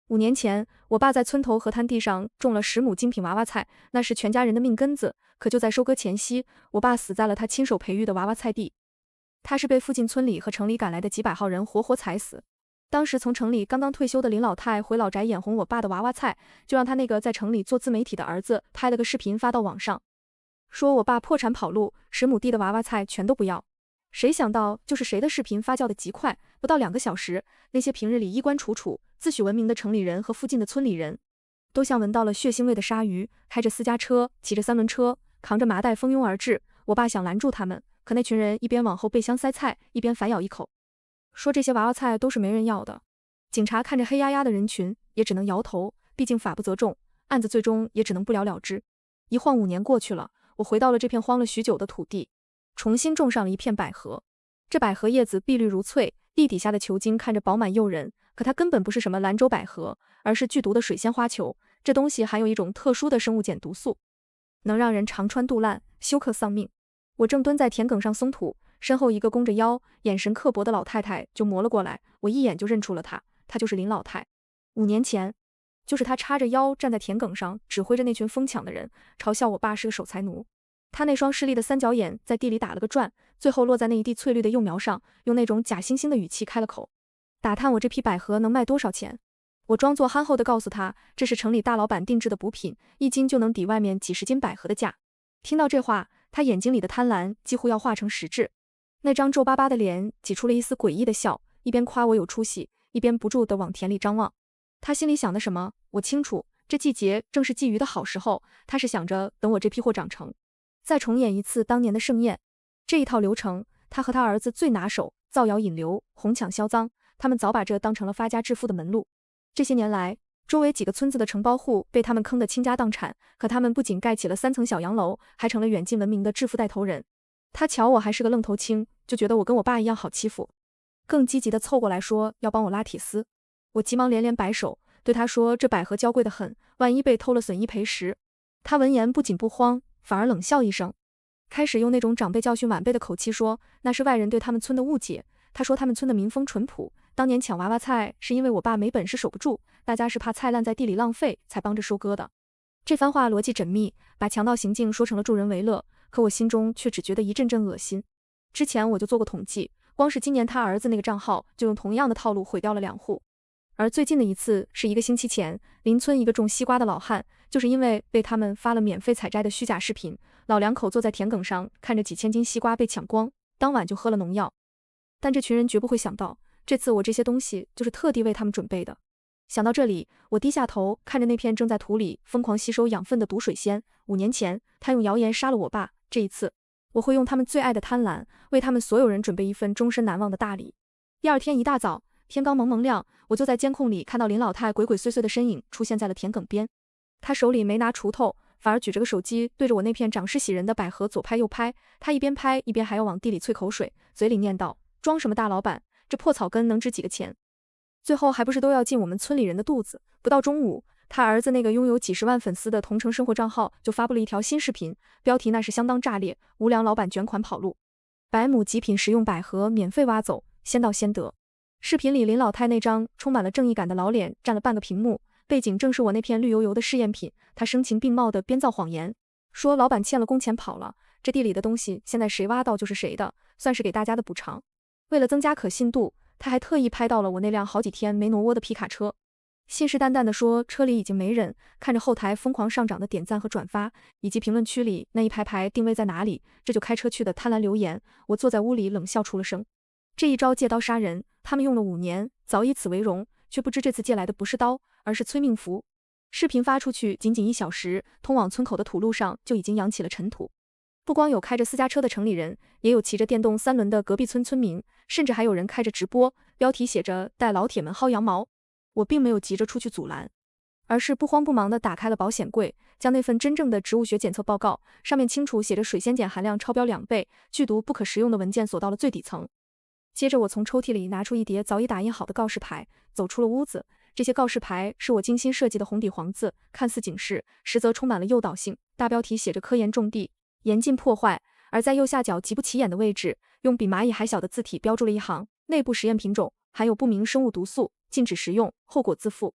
5年前，我爸在村头河滩地上种了10亩精品娃娃菜，那是全家人的命根子。可就在收割前夕，我爸死在了他亲手培育的娃娃菜地。他是被附近村里和城里赶来的几百号人活活踩死。当时从城里刚刚退休的林老太回老宅眼红我爸的娃娃菜，就让他那个在城里做自媒体的儿子拍了个视频发到网上，说我爸破产跑路，10亩地的娃娃菜全都不要。谁想到就是谁的视频发酵的极快，不到2个小时，那些平日里衣冠楚楚、自诩文明的城里人和附近的村里人，都像闻到了血腥味的鲨鱼，开着私家车，骑着3轮车，扛着麻袋蜂拥而至。我爸想拦住他们，可那群人一边往后备箱塞菜，一边反咬一口，说这些娃娃菜都是没人要的。警察看着黑压压的人群，也只能摇头，毕竟法不责众，案子最终也只能不了了之。一晃5年过去了，我回到了这片荒了许久的土地，重新种上了一片百合。这百合叶子碧绿如翠，地底下的球茎看着饱满诱人，可它根本不是什么兰州百合，而是剧毒的水仙花球。这东西含有一种特殊的生物碱毒素，能让人肠穿肚烂，休克丧命。我正蹲在田埂上松土，身后一个弓着腰、眼神刻薄的老太太就磨了过来，我一眼就认出了她，她就是林老太。5年前，就是她叉着腰站在田埂上，指挥着那群疯抢的人，嘲笑我爸是个守财奴。她那双势利的3角眼在地里打了个转，最后落在那一地翠绿的幼苗上，用那种假惺惺的语气开了口，打探我这批百合能卖多少钱。我装作憨厚地告诉她，这是城里大老板定制的补品，1斤就能抵外面几10斤百合的价。听到这话，她眼睛里的贪婪几乎要化成实质，那张皱巴巴的脸挤出了一丝诡异的笑，一边夸我有出息，一边不住地往田里张望。她心里想的什么，我清楚，这季节正是鲫鱼的好时候，她是想着等我这批货长成，再重演一次当年的盛宴。这一套流程，他和他儿子最拿手，造谣引流，哄抢销赃，他们早把这当成了发家致富的门路。这些年来，周围几个村子的承包户被他们坑得倾家荡产，可他们不仅盖起了3层小洋楼，还成了远近闻名的致富带头人。他瞧我还是个愣头青，就觉得我跟我爸一样好欺负，更积极地凑过来说要帮我拉铁丝。我急忙连连摆手，对他说这百合娇贵得很，万一被偷了损一赔10。他闻言不仅不慌，反而冷笑一声，开始用那种长辈教训晚辈的口气说，那是外人对他们村的误解。他说他们村的民风淳朴，当年抢娃娃菜是因为我爸没本事守不住，大家是怕菜烂在地里浪费才帮着收割的。这番话逻辑缜密，把强盗行径说成了助人为乐，可我心中却只觉得一阵阵恶心。之前我就做过统计，光是今年他儿子那个账号就用同样的套路毁掉了2户。而最近的一次是1个星期前，邻村一个种西瓜的老汉，就是因为被他们发了免费采摘的虚假视频，老2口坐在田埂上，看着几千斤西瓜被抢光，当晚就喝了农药。但这群人绝不会想到，这次我这些东西就是特地为他们准备的。想到这里，我低下头看着那片正在土里疯狂吸收养分的毒水仙。5年前，他用谣言杀了我爸，这一次，我会用他们最爱的贪婪，为他们所有人准备一份终身难忘的大礼。第2天一大早，天刚蒙蒙亮，我就在监控里看到林老太鬼鬼祟祟的身影出现在了田埂边。她手里没拿锄头，反而举着个手机对着我那片长势喜人的百合左拍右拍。她一边拍一边还要往地里啐口水，嘴里念叨，装什么大老板，这破草根能值几个钱？最后还不是都要进我们村里人的肚子。不到中午，他儿子那个拥有几10万粉丝的同城生活账号就发布了一条新视频，标题那是相当炸裂，无良老板卷款跑路，100亩极品食用百合免费挖走，先到先得。视频里林老太那张充满了正义感的老脸占了半个屏幕，背景正是我那片绿油油的试验品。他声情并茂地编造谎言，说老板欠了工钱跑了，这地里的东西现在谁挖到就是谁的，算是给大家的补偿。为了增加可信度，他还特意拍到了我那辆好几天没挪窝的皮卡车，信誓旦旦地说车里已经没人。看着后台疯狂上涨的点赞和转发，以及评论区里那一排排定位在哪里，这就开车去的贪婪留言，我坐在屋里冷笑出了声。这一招借刀杀人，他们用了5年，早以此为荣，却不知这次借来的不是刀，而是催命符。视频发出去仅仅1小时，通往村口的土路上就已经扬起了尘土。不光有开着私家车的城里人，也有骑着电动3轮的隔壁村村民，甚至还有人开着直播，标题写着带老铁们薅羊毛。我并没有急着出去阻拦，而是不慌不忙地打开了保险柜，将那份真正的植物学检测报告，上面清楚写着水仙碱含量超标2倍，剧毒不可食用的文件锁到了最底层。接着我从抽屉里拿出一叠早已打印好的告示牌，走出了屋子。这些告示牌是我精心设计的红底黄字，看似警示，实则充满了诱导性。大标题写着科研重地，严禁破坏，而在右下角极不起眼的位置，用比蚂蚁还小的字体标注了一行，内部实验品种含有不明生物毒素，禁止食用，后果自负。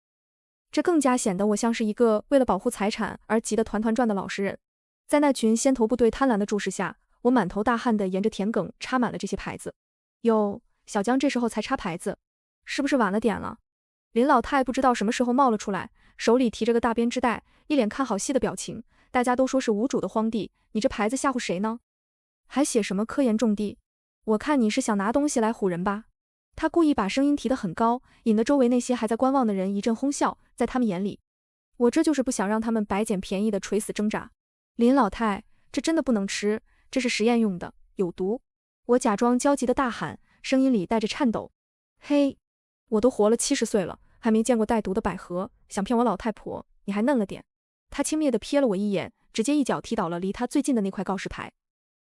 这更加显得我像是一个为了保护财产而急得团团转的老实人。在那群先头部队贪婪的注视下，我满头大汗地沿着田埂插满了这些牌子。哟，小江这时候才插牌子，是不是晚了点了？林老太不知道什么时候冒了出来，手里提着个大编织袋，一脸看好戏的表情。大家都说是无主的荒地，你这牌子吓唬谁呢？还写什么科研种地？我看你是想拿东西来唬人吧。他故意把声音提得很高，引得周围那些还在观望的人一阵哄笑。在他们眼里，我这就是不想让他们白捡便宜的垂死挣扎。林老太，这真的不能吃，这是实验用的，有毒。我假装焦急的大喊，声音里带着颤抖。嘿，我都活了70岁了，还没见过带毒的百合，想骗我老太婆，你还嫩了点。他轻蔑地瞥了我一眼，直接一脚踢倒了离他最近的那块告示牌，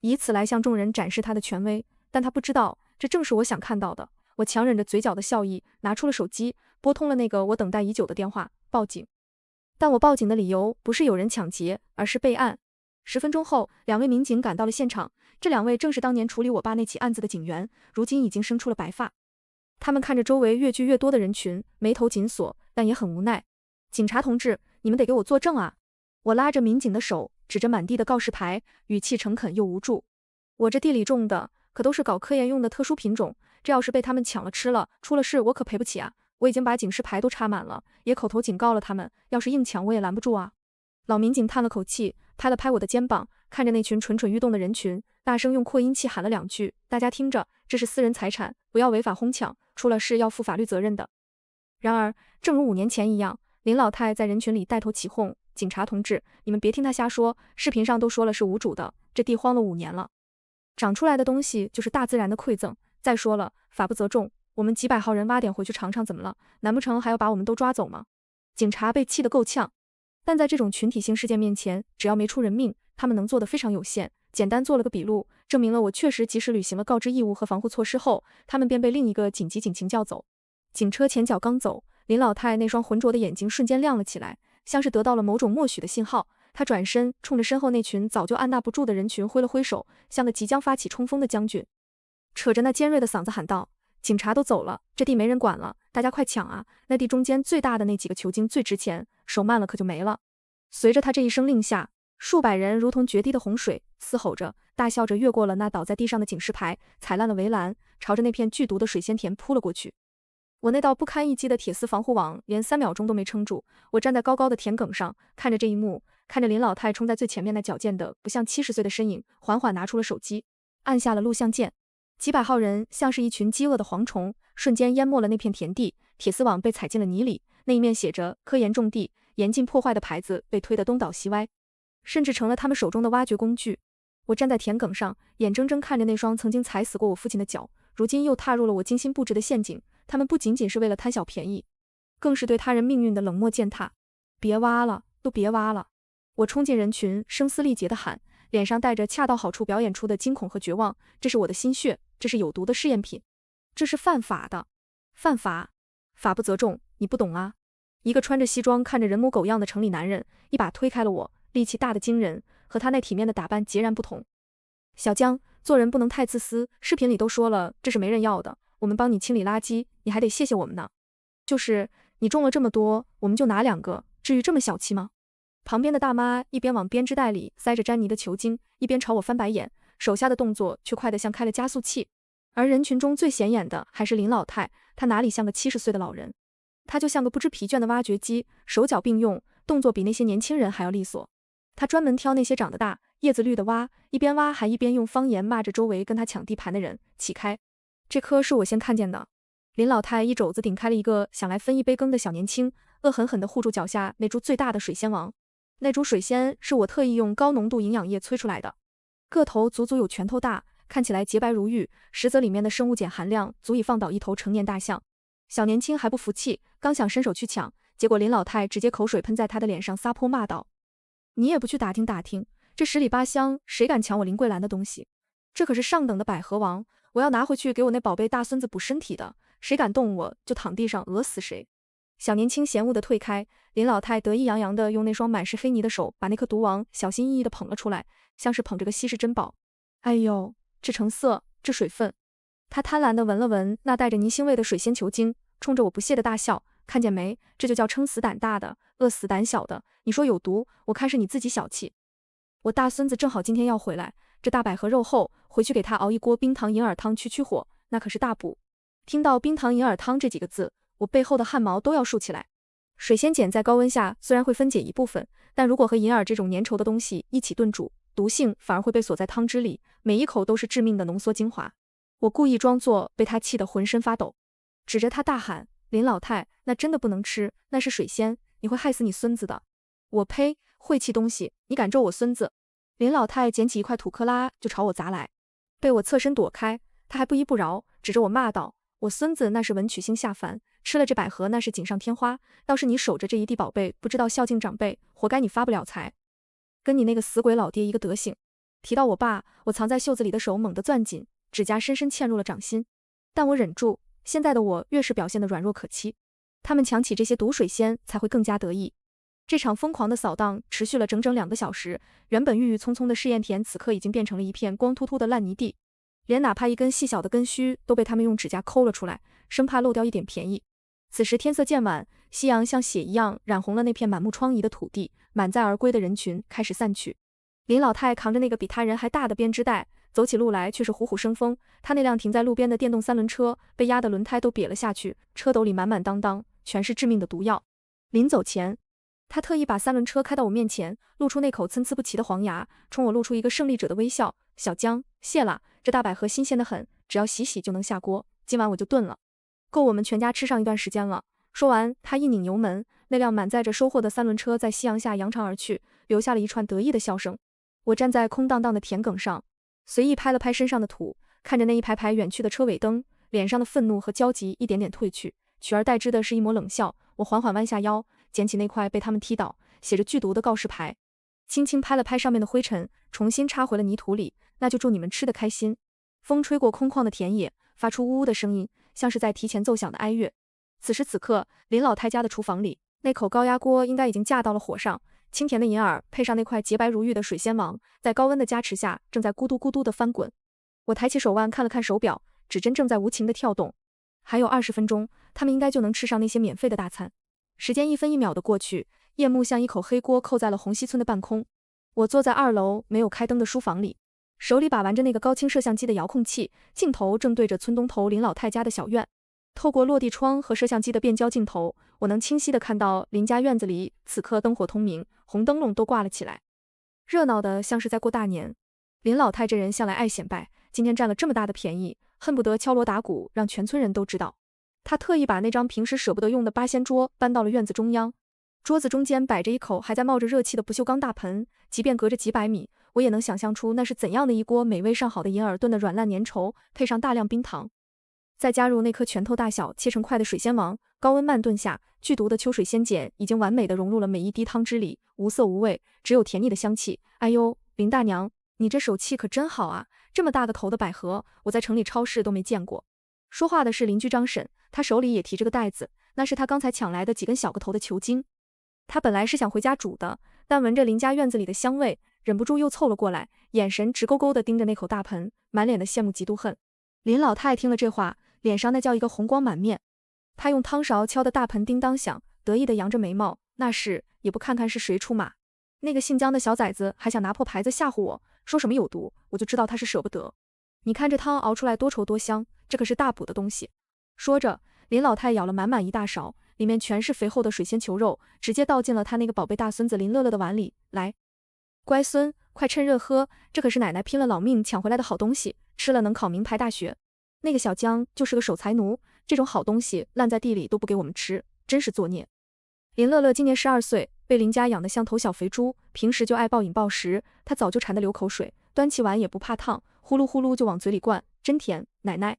以此来向众人展示他的权威。但他不知道，这正是我想看到的。我强忍着嘴角的笑意，拿出了手机，拨通了那个我等待已久的电话，报警。但我报警的理由不是有人抢劫，而是备案。10分钟后，2位民警赶到了现场，这2位正是当年处理我爸那起案子的警员，如今已经生出了白发。他们看着周围越聚越多的人群，眉头紧锁，但也很无奈。警察同志，你们得给我作证啊！我拉着民警的手，指着满地的告示牌，语气诚恳又无助。我这地里种的可都是搞科研用的特殊品种，这要是被他们抢了吃了，出了事我可赔不起啊！我已经把警示牌都插满了，也口头警告了他们，要是硬抢我也拦不住啊！老民警叹了口气，拍了拍我的肩膀，看着那群蠢蠢欲动的人群，大声用扩音器喊了2句：大家听着，这是私人财产，不要违法哄抢，出了事要负法律责任的。然而，正如5年前一样，林老太在人群里带头起哄：警察同志，你们别听他瞎说，视频上都说了是无主的，这地荒了5年了，长出来的东西就是大自然的馈赠。再说了，法不责众，我们几百号人挖点回去尝尝怎么了？难不成还要把我们都抓走吗？警察被气得够呛，但在这种群体性事件面前，只要没出人命，他们能做的非常有限。简单做了个笔录，证明了我确实及时履行了告知义务和防护措施后，他们便被另一个紧急警情叫走。警车前脚刚走，林老太那双浑浊的眼睛瞬间亮了起来，像是得到了某种默许的信号。她转身冲着身后那群早就按捺不住的人群挥了挥手，像个即将发起冲锋的将军，扯着那尖锐的嗓子喊道：警察都走了，这地没人管了，大家快抢啊！那地中间最大的那几个球茎最值钱，手慢了可就没了。随着他这一声令下，数百人如同决堤的洪水，嘶吼着大笑着越过了那倒在地上的警示牌，踩烂了围栏，朝着那片剧毒的水仙田扑了过去。我那道不堪一击的铁丝防护网连3秒钟都没撑住，我站在高高的田埂上，看着这一幕，看着林老太冲在最前面那矫健的不像70岁的身影，缓缓拿出了手机，按下了录像键。几百号人像是一群饥饿的蝗虫，瞬间淹没了那片田地，铁丝网被踩进了泥里，那一面写着科研种地严禁破坏的牌子被推得东倒西歪，甚至成了他们手中的挖掘工具。我站在田埂上，眼睁睁看着那双曾经踩死过我父亲的脚，如今又踏入了我精心布置的陷阱。他们不仅仅是为了贪小便宜，更是对他人命运的冷漠践踏。别挖了，都别挖了！我冲进人群，声嘶力竭地喊，脸上带着恰到好处表演出的惊恐和绝望。这是我的心血，这是有毒的试验品，这是犯法的，犯法，法不责众，你不懂啊！一个穿着西装看着人模狗样的城里男人，一把推开了我，力气大得惊人，和他那体面的打扮截然不同。小江，做人不能太自私，视频里都说了，这是没人要的，我们帮你清理垃圾，你还得谢谢我们呢。就是你种了这么多，我们就拿2个，至于这么小气吗？旁边的大妈一边往编织袋里塞着沾泥的球茎，一边朝我翻白眼，手下的动作却快得像开了加速器。而人群中最显眼的还是林老太，她哪里像个70岁的老人，她就像个不知疲倦的挖掘机，手脚并用，动作比那些年轻人还要利索。她专门挑那些长得大、叶子绿的挖，一边挖还一边用方言骂着周围跟她抢地盘的人，起开！这棵是我先看见的。林老太一肘子顶开了一个想来分一杯羹的小年轻，恶狠狠地护住脚下那株最大的水仙王。那株水仙是我特意用高浓度营养液催出来的，个头足足有拳头大，看起来洁白如玉，实则里面的生物碱含量足以放倒一头成年大象。小年轻还不服气，刚想伸手去抢，结果林老太直接口水喷在他的脸上，撒泼骂道：你也不去打听打听，这10里8乡谁敢抢我林桂兰的东西？这可是上等的百合王，我要拿回去给我那宝贝大孙子补身体的，谁敢动我就躺地上饿死谁。小年轻嫌恶地退开，林老太得意洋洋地用那双满是黑泥的手把那颗毒王小心翼翼地捧了出来，像是捧着个稀世珍宝。哎呦，这成色，这水分！他贪婪地闻了闻那带着泥腥味的水仙球茎，冲着我不屑地大笑，看见没？这就叫撑死胆大的，饿死胆小的。你说有毒，我看是你自己小气。我大孙子正好今天要回来，这大百合肉厚，回去给他熬一锅冰糖银耳汤去火，那可是大补。听到冰糖银耳汤这几个字，我背后的汗毛都要竖起来。水仙碱在高温下虽然会分解一部分，但如果和银耳这种粘稠的东西一起炖煮，毒性反而会被锁在汤汁里，每一口都是致命的浓缩精华。我故意装作被他气得浑身发抖，指着他大喊：林老太，那真的不能吃，那是水仙，你会害死你孙子的。我呸，晦气东西，你敢咒我孙子？林老太捡起一块土克拉就朝我砸来，被我侧身躲开，他还不依不饶，指着我骂道：我孙子那是文曲星下凡，吃了这百合那是锦上添花，倒是你守着这一地宝贝，不知道孝敬长辈，活该你发不了财，跟你那个死鬼老爹一个德行。提到我爸，我藏在袖子里的手猛地攥紧，指甲深深嵌入了掌心，但我忍住。现在的我越是表现得软弱可欺，他们抢起这些毒水仙才会更加得意。这场疯狂的扫荡持续了整整2个小时，原本郁郁葱葱的试验田此刻已经变成了一片光秃秃的烂泥地，连哪怕一根细小的根须都被他们用指甲抠了出来，生怕漏掉一点便宜。此时天色渐晚，夕阳像血一样染红了那片满目疮痍的土地，满载而归的人群开始散去。林老太扛着那个比他人还大的编织袋，走起路来却是虎虎生风。他那辆停在路边的电动3轮车被压得轮胎都瘪了下去，车斗里满满当当全是致命的毒药。临走前，他特意把3轮车开到我面前，露出那口参差不齐的黄牙，冲我露出一个胜利者的微笑。小江，谢了，这大百合新鲜得很，只要洗洗就能下锅，今晚我就炖了，够我们全家吃上一段时间了。说完，他一拧油门，那辆满载着收获的3轮车在夕阳下扬长而去，留下了一串得意的笑声。我站在空荡荡的田埂上，随意拍了拍身上的土，看着那一排排远去的车尾灯，脸上的愤怒和焦急一点点褪去，取而代之的是一抹冷笑。我缓缓弯下腰，捡起那块被他们踢倒、写着剧毒的告示牌，轻轻拍了拍上面的灰尘，重新插回了泥土里。那就祝你们吃得开心。风吹过空旷的田野，发出呜呜的声音，像是在提前奏响的哀乐。此时此刻，林老太家的厨房里，那口高压锅应该已经架到了火上，清甜的银耳配上那块洁白如玉的水仙王，在高温的加持下，正在咕嘟咕嘟的翻滚。我抬起手腕看了看手表，指针正在无情的跳动。还有20分钟，他们应该就能吃上那些免费的大餐。时间1分1秒的过去，夜幕像一口黑锅扣在了红溪村的半空。我坐在2楼没有开灯的书房里，手里把玩着那个高清摄像机的遥控器，镜头正对着村东头林老太家的小院。透过落地窗和摄像机的变焦镜头，我能清晰地看到林家院子里此刻灯火通明，红灯笼都挂了起来，热闹的像是在过大年。林老太这人向来爱显摆，今天占了这么大的便宜，恨不得敲锣打鼓让全村人都知道。他特意把那张平时舍不得用的8仙桌搬到了院子中央，桌子中间摆着一口还在冒着热气的不锈钢大盆，即便隔着几百米，我也能想象出那是怎样的一锅美味上好的银耳炖的软烂粘稠，配上大量冰糖，再加入那颗拳头大小切成块的水仙王，高温慢炖下，剧毒的秋水仙碱已经完美的融入了每一滴汤汁里，无色无味，只有甜腻的香气。哎呦，林大娘，你这手气可真好啊，这么大个头的百合，我在城里超市都没见过。说话的是邻居张婶，她手里也提着个袋子，那是她刚才抢来的几根小个头的球茎。她本来是想回家煮的，但闻着林家院子里的香味，忍不住又凑了过来，眼神直勾勾地盯着那口大盆，满脸的羡慕嫉妒恨。林老太听了这话，脸上那叫一个红光满面。她用汤勺敲的大盆叮当响，得意地扬着眉毛，那是也不看看是谁出马。那个姓姜的小崽子还想拿破牌子吓唬我，说什么有毒，我就知道他是舍不得。你看这汤熬出来多稠多香，这可是大补的东西。说着，林老太舀了满满一大勺，里面全是肥厚的水仙球肉，直接倒进了她那个宝贝大孙子林乐乐的碗里。来，乖孙，快趁热喝，这可是奶奶拼了老命抢回来的好东西，吃了能考名牌大学。那个小姜就是个守财奴，这种好东西烂在地里都不给我们吃，真是作孽。林乐乐今年12岁，被林家养得像头小肥猪，平时就爱暴饮暴食，他早就馋得流口水，端起碗也不怕烫，呼噜呼噜就往嘴里灌，真甜。奶奶，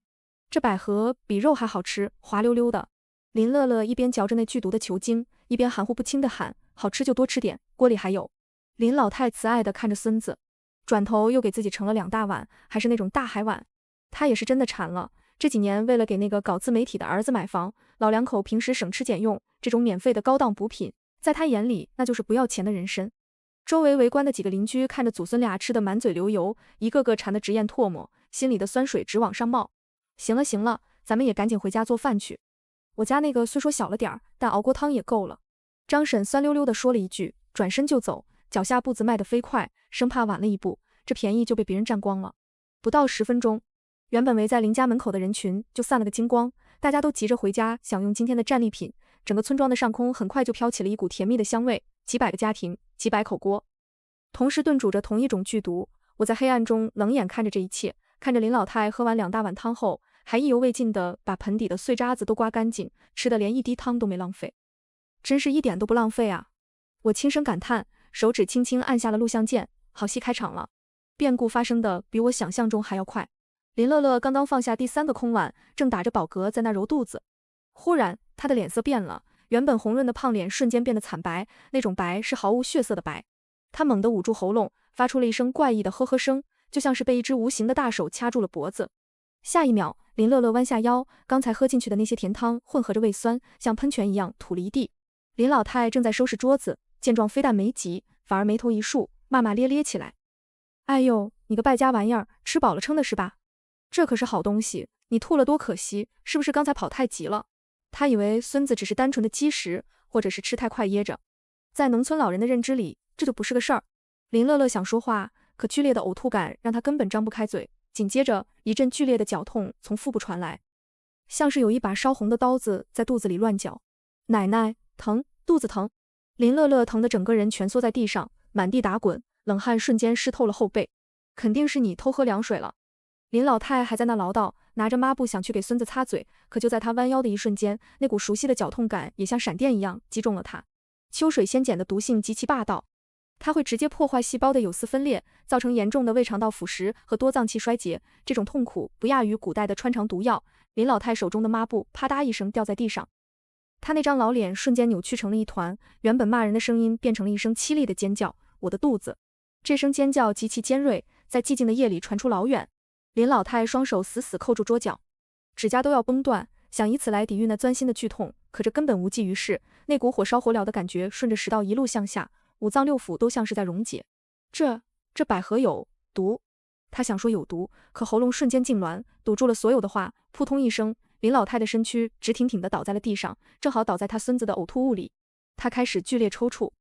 这百合比肉还好吃，滑溜溜的。林乐乐一边嚼着那剧毒的球茎，一边含糊不清地喊，好吃就多吃点，锅里还有。林老太慈爱地看着孙子，转头又给自己盛了2大碗，还是那种大海碗。他也是真的馋了，这几年为了给那个搞自媒体的儿子买房，老两口平时省吃俭用，这种免费的高档补品，在他眼里那就是不要钱的人参。周围围观的几个邻居看着祖孙俩吃得满嘴流油，一个个馋得直咽唾沫，心里的酸水直往上冒。行了行了，咱们也赶紧回家做饭去。我家那个虽说小了点儿，但熬锅汤也够了。张婶酸溜溜地说了一句，转身就走，脚下步子迈得飞快，生怕晚了一步，这便宜就被别人占光了。不到10分钟，原本围在林家门口的人群就散了个精光，大家都急着回家享用今天的战利品。整个村庄的上空很快就飘起了一股甜蜜的香味，几百个家庭，几百口锅，同时炖煮着同一种剧毒。我在黑暗中冷眼看着这一切，看着林老太喝完2大碗汤后，还意犹未尽地把盆底的碎渣子都刮干净，吃的连一滴汤都没浪费。真是一点都不浪费啊！我轻声感叹，手指轻轻按下了录像键。好戏开场了，变故发生的比我想象中还要快。林乐乐刚刚放下第3个空碗，正打着饱嗝在那揉肚子，忽然他的脸色变了，原本红润的胖脸瞬间变得惨白，那种白是毫无血色的白。他猛地捂住喉咙，发出了一声怪异的呵呵声，就像是被一只无形的大手掐住了脖子。下一秒，林乐乐弯下腰，刚才喝进去的那些甜汤混合着胃酸，像喷泉一样吐了一地。林老太正在收拾桌子，见状非但没急，反而眉头一竖，骂骂咧咧起来：“哎呦，你个败家玩意儿，吃饱了撑的是吧？这可是好东西，你吐了多可惜，是不是刚才跑太急了？”他以为孙子只是单纯的积食，或者是吃太快噎着。在农村老人的认知里，这就不是个事儿。林乐乐想说话，可剧烈的呕吐感让他根本张不开嘴。紧接着，一阵剧烈的绞痛从腹部传来，像是有一把烧红的刀子在肚子里乱绞。奶奶，疼，肚子疼。林乐乐疼得整个人蜷缩在地上，满地打滚，冷汗瞬间湿透了后背。肯定是你偷喝凉水了。林老太还在那唠叨，拿着抹布想去给孙子擦嘴，可就在他弯腰的一瞬间，那股熟悉的绞痛感也像闪电一样击中了他。秋水仙碱的毒性极其霸道，它会直接破坏细胞的有丝分裂，造成严重的胃肠道腐蚀和多脏器衰竭，这种痛苦不亚于古代的穿肠毒药。林老太手中的抹布啪嗒一声掉在地上，他那张老脸瞬间扭曲成了一团，原本骂人的声音变成了一声凄厉的尖叫：“我的肚子！”这声尖叫极其尖锐，在寂静的夜里传出老远。林老太双手死死扣住桌角，指甲都要崩断，想以此来抵御那钻心的剧痛，可这根本无济于事。那股火烧火燎的感觉顺着食道一路向下，五脏六腑都像是在溶解。这百合有毒。他想说有毒，可喉咙瞬间痉挛，堵住了所有的话。扑通一声，林老太的身躯直挺挺地倒在了地上，正好倒在他孙子的呕吐物里。他开始剧烈抽搐，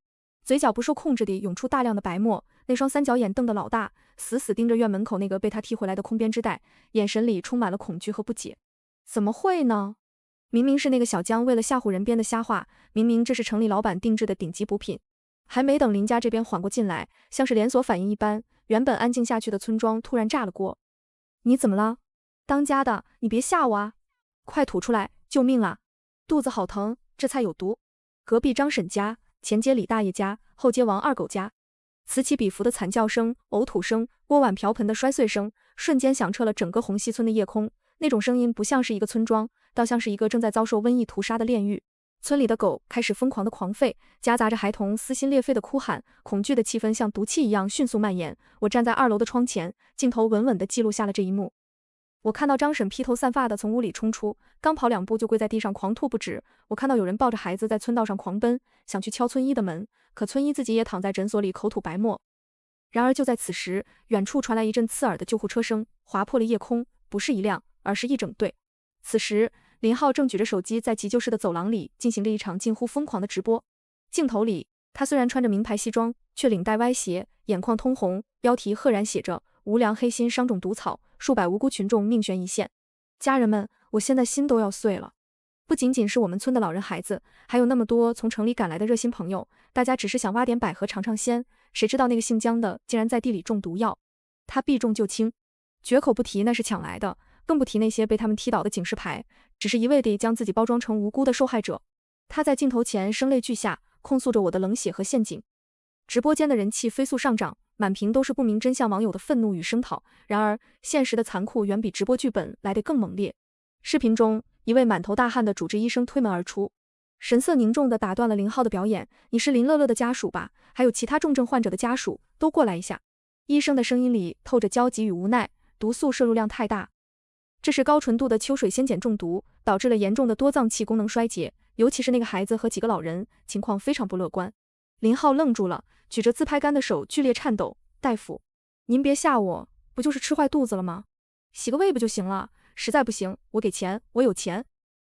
嘴角不受控制地涌出大量的白沫，那双3角眼瞪得老大，死死盯着院门口那个被他踢回来的空边之带，眼神里充满了恐惧和不解。怎么会呢？明明是那个小江为了吓唬人编的瞎话，明明这是城里老板定制的顶级补品。还没等林家这边缓过劲来，像是连锁反应一般，原本安静下去的村庄突然炸了锅。你怎么了？当家的，你别吓我啊！快吐出来，救命啊！肚子好疼，这菜有毒。隔壁张婶家，前街李大爷家，后街王二狗家，此起彼伏的惨叫声、呕吐声、锅碗瓢盆的摔碎声，瞬间响彻了整个红溪村的夜空。那种声音不像是一个村庄，倒像是一个正在遭受瘟疫屠杀的炼狱。村里的狗开始疯狂的狂吠，夹杂着孩童撕心裂肺的哭喊，恐惧的气氛像毒气一样迅速蔓延。我站在2楼的窗前，镜头稳稳地记录下了这一幕。我看到张婶披头散发地从屋里冲出，刚跑2步就跪在地上狂吐不止。我看到有人抱着孩子在村道上狂奔，想去敲村医的门，可村医自己也躺在诊所里口吐白沫。然而就在此时，远处传来一阵刺耳的救护车声，划破了夜空，不是一辆，而是一整队。此时林浩正举着手机在急救室的走廊里进行着一场近乎疯狂的直播。镜头里，他虽然穿着名牌西装，却领带歪斜，眼眶通红，标题赫然写着无良黑心伤种毒草，数百无辜群众命悬一线。家人们，我现在心都要碎了。不仅仅是我们村的老人孩子，还有那么多从城里赶来的热心朋友，大家只是想挖点百合尝尝鲜，谁知道那个姓江的竟然在地里种毒药。他避重就轻，绝口不提那是抢来的，更不提那些被他们踢倒的警示牌，只是一味地将自己包装成无辜的受害者。他在镜头前声泪俱下，控诉着我的冷血和陷阱。直播间的人气飞速上涨，满屏都是不明真相网友的愤怒与声讨。然而，现实的残酷远比直播剧本来得更猛烈。视频中，一位满头大汗的主治医生推门而出，神色凝重地打断了林浩的表演：“你是林乐乐的家属吧？还有其他重症患者的家属，都过来一下。”医生的声音里透着焦急与无奈，毒素摄入量太大。这是高纯度的秋水仙碱中毒，导致了严重的多脏器功能衰竭，尤其是那个孩子和几个老人，情况非常不乐观。林浩愣住了，举着自拍杆的手剧烈颤抖。大夫，您别吓我，不就是吃坏肚子了吗？洗个胃不就行了？实在不行，我给钱，我有钱。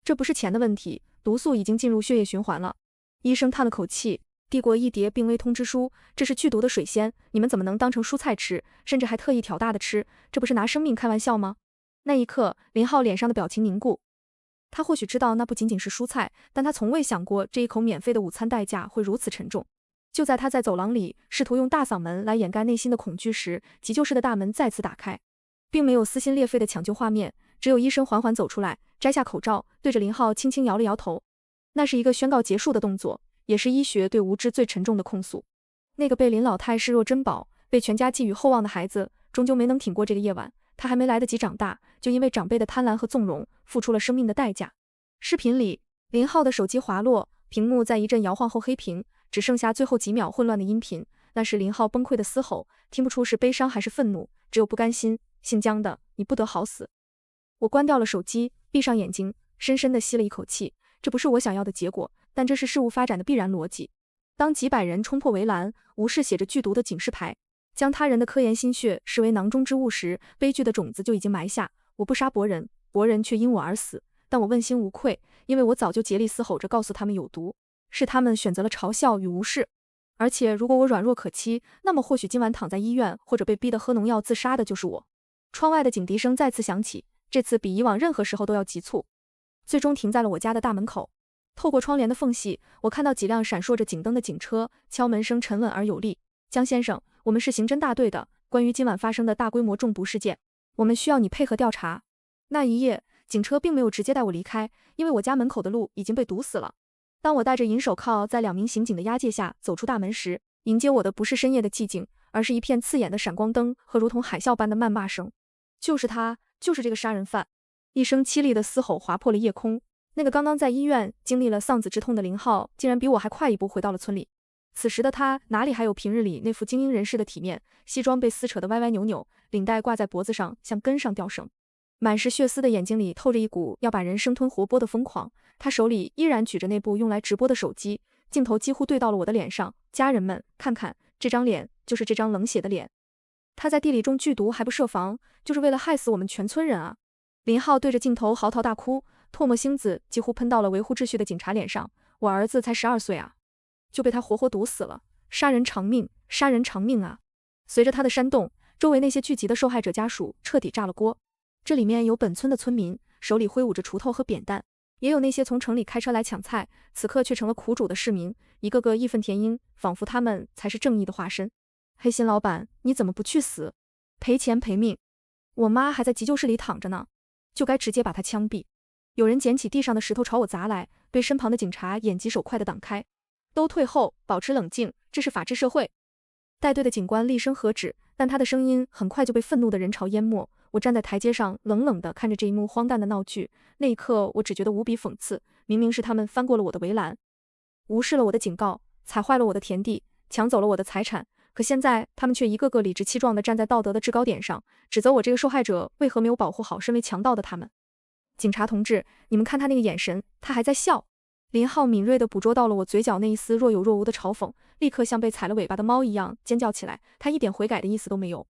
这不是钱的问题，毒素已经进入血液循环了。医生叹了口气，递过一叠病危通知书，这是剧毒的水仙，你们怎么能当成蔬菜吃，甚至还特意挑大的吃，这不是拿生命开玩笑吗？那一刻，林浩脸上的表情凝固。他或许知道那不仅仅是蔬菜，但他从未想过这一口免费的午餐代价会如此沉重。就在他在走廊里试图用大嗓门来掩盖内心的恐惧时，急救室的大门再次打开，并没有撕心裂肺的抢救画面，只有医生缓缓走出来，摘下口罩，对着林浩轻轻摇了摇头。那是一个宣告结束的动作，也是医学对无知最沉重的控诉。那个被林老太视若珍宝，被全家寄予厚望的孩子，终究没能挺过这个夜晚。他还没来得及长大，就因为长辈的贪婪和纵容，付出了生命的代价。视频里，林浩的手机滑落，屏幕在一阵摇晃后黑屏，只剩下最后几秒混乱的音频。那是林浩崩溃的嘶吼，听不出是悲伤还是愤怒，只有不甘心。姓姜的，你不得好死！我关掉了手机，闭上眼睛，深深地吸了一口气。这不是我想要的结果，但这是事物发展的必然逻辑。当几百人冲破围栏，无视写着剧毒的警示牌，将他人的科研心血视为囊中之物时，悲剧的种子就已经埋下。我不杀伯仁，伯仁却因我而死，但我问心无愧，因为我早就竭力嘶吼着告诉他们有毒，是他们选择了嘲笑与无视。而且如果我软弱可欺，那么或许今晚躺在医院或者被逼得喝农药自杀的就是我。窗外的警笛声再次响起，这次比以往任何时候都要急促，最终停在了我家的大门口。透过窗帘的缝隙，我看到几辆闪烁着警灯的警车，敲门声沉稳而有力。姜先生，我们是刑侦大队的，关于今晚发生的大规模中毒事件，我们需要你配合调查。那一夜，警车并没有直接带我离开，因为我家门口的路已经被堵死了。当我戴着银手铐在2名刑警的押解下走出大门时，迎接我的不是深夜的寂静，而是一片刺眼的闪光灯和如同海啸般的谩骂声。就是他，就是这个杀人犯！一声凄厉的嘶吼划破了夜空。那个刚刚在医院经历了丧子之痛的林浩，竟然比我还快一步回到了村里。此时的他哪里还有平日里那副精英人士的体面，西装被撕扯得歪歪扭扭，领带挂在脖子上像根上吊绳，满是血丝的眼睛里透着一股要把人生吞活剥的疯狂。他手里依然举着那部用来直播的手机，镜头几乎对到了我的脸上。家人们，看看这张脸，就是这张冷血的脸。他在地里种剧毒还不设防，就是为了害死我们全村人啊！林浩对着镜头嚎啕大哭，唾沫星子几乎喷到了维护秩序的警察脸上。我儿子才12岁啊，就被他活活毒死了！杀人偿命，杀人偿命啊！随着他的煽动，周围那些聚集的受害者家属彻底炸了锅。这里面有本村的村民，手里挥舞着锄头和扁担，也有那些从城里开车来抢菜，此刻却成了苦主的市民，一个个义愤填膺，仿佛他们才是正义的化身。黑心老板，你怎么不去死？赔钱赔命！我妈还在急救室里躺着呢，就该直接把她枪毙。有人捡起地上的石头朝我砸来，被身旁的警察眼疾手快地挡开。都退后，保持冷静，这是法治社会。带队的警官厉声喝止，但他的声音很快就被愤怒的人潮淹没。我站在台阶上，冷冷地看着这一幕荒诞的闹剧。那一刻，我只觉得无比讽刺。明明是他们翻过了我的围栏，无视了我的警告，踩坏了我的田地，抢走了我的财产。可现在，他们却一个个理直气壮地站在道德的制高点上，指责我这个受害者为何没有保护好身为强盗的他们。警察同志，你们看他那个眼神，他还在笑。林浩敏锐地捕捉到了我嘴角那一丝若有若无的嘲讽，立刻像被踩了尾巴的猫一样尖叫起来。他一点悔改的意思都没有，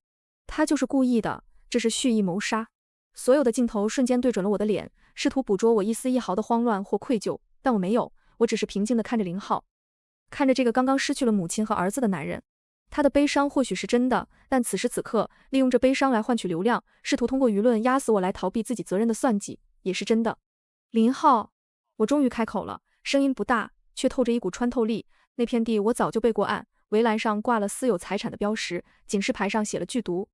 他就是故意的，这是蓄意谋杀。所有的镜头瞬间对准了我的脸，试图捕捉我一丝一毫的慌乱或愧疚，但我没有，我只是平静地看着林浩，看着这个刚刚失去了母亲和儿子的男人。他的悲伤或许是真的，但此时此刻，利用这悲伤来换取流量，试图通过舆论压死我来逃避自己责任的算计，也是真的。林浩，我终于开口了，声音不大，却透着一股穿透力。那片地我早就备过案，围栏上挂了私有财产的标识，警示牌上写了剧毒。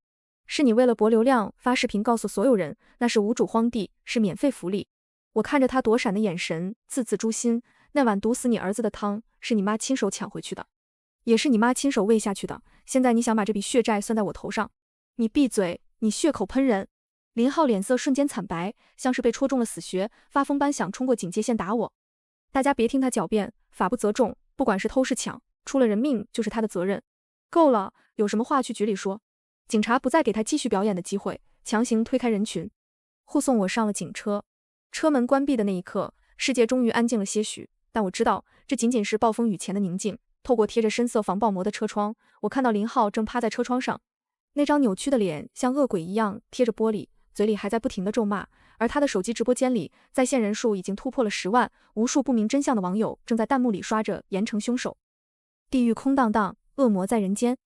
是你为了博流量发视频告诉所有人，那是无主荒地，是免费福利。我看着他躲闪的眼神，字字诛心。那碗毒死你儿子的汤，是你妈亲手抢回去的，也是你妈亲手喂下去的。现在你想把这笔血债算在我头上？你闭嘴！你血口喷人！林浩脸色瞬间惨白，像是被戳中了死穴，发疯般想冲过警戒线打我。大家别听他狡辩，法不责众，不管是偷是抢，出了人命就是他的责任。够了，有什么话去局里说。警察不再给他继续表演的机会，强行推开人群，护送我上了警车。车门关闭的那一刻，世界终于安静了些许，但我知道这仅仅是暴风雨前的宁静。透过贴着深色防爆膜的车窗，我看到林浩正趴在车窗上，那张扭曲的脸像恶鬼一样贴着玻璃，嘴里还在不停地咒骂。而他的手机直播间里，在线人数已经突破了10万，无数不明真相的网友正在弹幕里刷着严惩凶手。地狱空荡荡，恶魔在人间。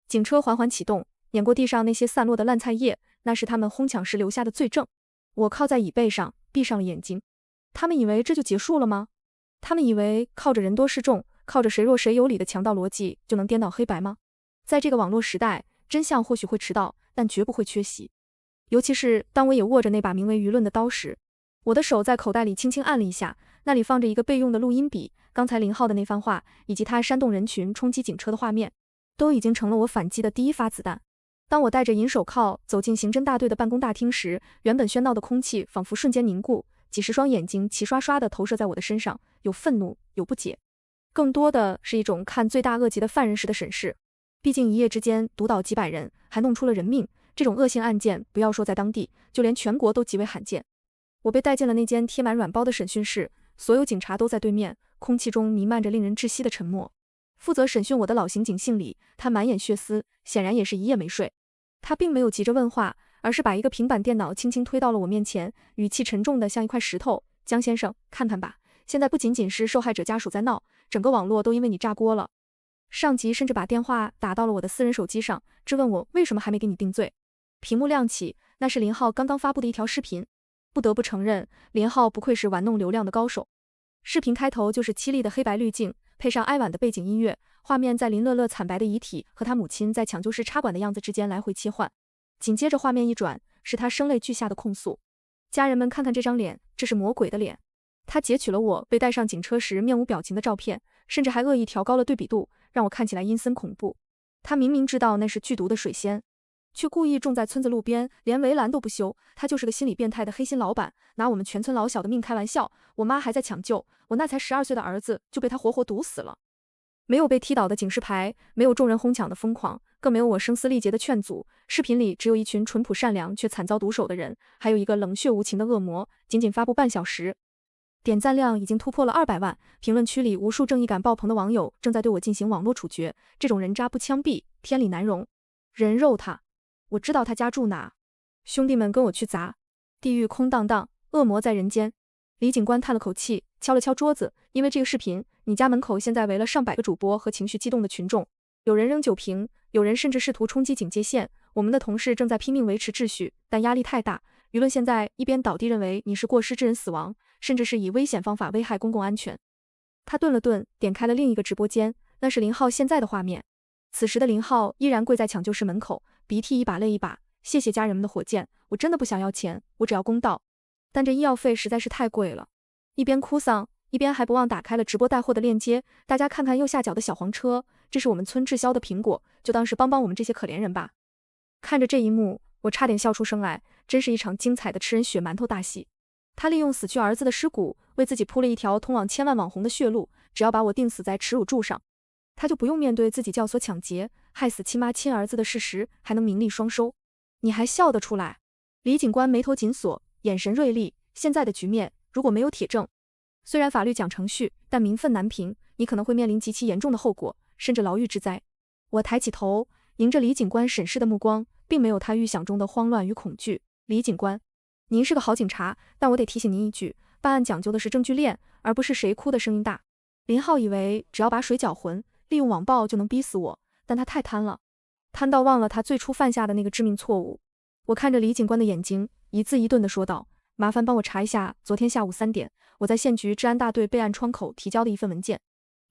警车缓缓启动，碾过地上那些散落的烂菜叶，那是他们哄抢时留下的罪证。我靠在椅背上，闭上了眼睛。他们以为这就结束了吗？他们以为靠着人多势众，靠着谁弱谁有理的强盗逻辑就能颠倒黑白吗？在这个网络时代，真相或许会迟到，但绝不会缺席。尤其是当我也握着那把名为舆论的刀时，我的手在口袋里轻轻按了一下，那里放着一个备用的录音笔，刚才林浩的那番话，以及他煽动人群冲击警车的画面，都已经成了我反击的第一发子弹。当我戴着银手铐走进刑侦大队的办公大厅时，原本喧闹的空气仿佛瞬间凝固，几十双眼睛齐刷刷地投射在我的身上，有愤怒，有不解，更多的是一种看罪大恶极的犯人时的审视。毕竟一夜之间毒倒几百人，还弄出了人命，这种恶性案件不要说在当地，就连全国都极为罕见。我被带进了那间贴满软包的审讯室，所有警察都在对面，空气中弥漫着令人窒息的沉默。负责审讯我的老刑警姓李，他满眼血丝，显然也是一夜没睡。他并没有急着问话，而是把一个平板电脑轻轻推到了我面前，语气沉重的像一块石头。江先生，看看吧，现在不仅仅是受害者家属在闹，整个网络都因为你炸锅了。上级甚至把电话打到了我的私人手机上，质问我为什么还没给你定罪。屏幕亮起，那是林浩刚刚发布的一条视频。不得不承认，林浩不愧是玩弄流量的高手。视频开头就是凄厉的黑白滤镜，配上哀婉的背景音乐，画面在林乐乐惨白的遗体和他母亲在抢救室插管的样子之间来回切换。紧接着画面一转，是他声泪俱下的控诉。家人们看看这张脸，这是魔鬼的脸。他截取了我被带上警车时面无表情的照片，甚至还恶意调高了对比度，让我看起来阴森恐怖。他明明知道那是剧毒的水仙，却故意种在村子路边，连围栏都不修。他就是个心理变态的黑心老板，拿我们全村老小的命开玩笑。我妈还在抢救，我那才12岁的儿子就被他活活毒死了。没有被踢倒的警示牌，没有众人哄抢的疯狂，更没有我声嘶力竭的劝阻。视频里只有一群淳朴善良却惨遭毒手的人，还有一个冷血无情的恶魔。仅仅发布半小时，点赞量已经突破了200万，评论区里无数正义感爆棚的网友正在对我进行网络处决。这种人渣不枪毙，天理难容。人肉他，我知道他家住哪，兄弟们跟我去砸。地狱空荡荡，恶魔在人间。李警官叹了口气，敲了敲桌子，因为这个视频，你家门口现在围了上百个主播和情绪激动的群众，有人扔酒瓶，有人甚至试图冲击警戒线。我们的同事正在拼命维持秩序，但压力太大，舆论现在一边倒地认为你是过失致人死亡，甚至是以危险方法危害公共安全。他顿了顿，点开了另一个直播间，那是林浩现在的画面。此时的林浩依然跪在抢救室门口，鼻涕一把泪一把。谢谢家人们的火箭，我真的不想要钱，我只要公道。但这医药费实在是太贵了。一边哭丧，一边还不忘打开了直播带货的链接。大家看看右下角的小黄车，这是我们村滞销的苹果，就当是帮帮我们这些可怜人吧。看着这一幕，我差点笑出声来，真是一场精彩的吃人血馒头大戏。他利用死去儿子的尸骨，为自己铺了一条通往千万网红的血路，只要把我钉死在耻辱柱上，他就不用面对自己教唆抢劫，害死亲妈亲儿子的事实，还能名利双收。你还笑得出来？李警官眉头紧锁，眼神锐利。现在的局面，如果没有铁证，虽然法律讲程序，但民愤难平，你可能会面临极其严重的后果，甚至牢狱之灾。我抬起头，迎着李警官审视的目光，并没有他预想中的慌乱与恐惧。李警官，您是个好警察，但我得提醒您一句，办案讲究的是证据链，而不是谁哭的声音大。林浩以为只要把水搅浑，利用网暴就能逼死我，但他太贪了，贪到忘了他最初犯下的那个致命错误。我看着李警官的眼睛，一字一顿地说道，麻烦帮我查一下昨天下午3点我在县局治安大队备案窗口提交的一份文件。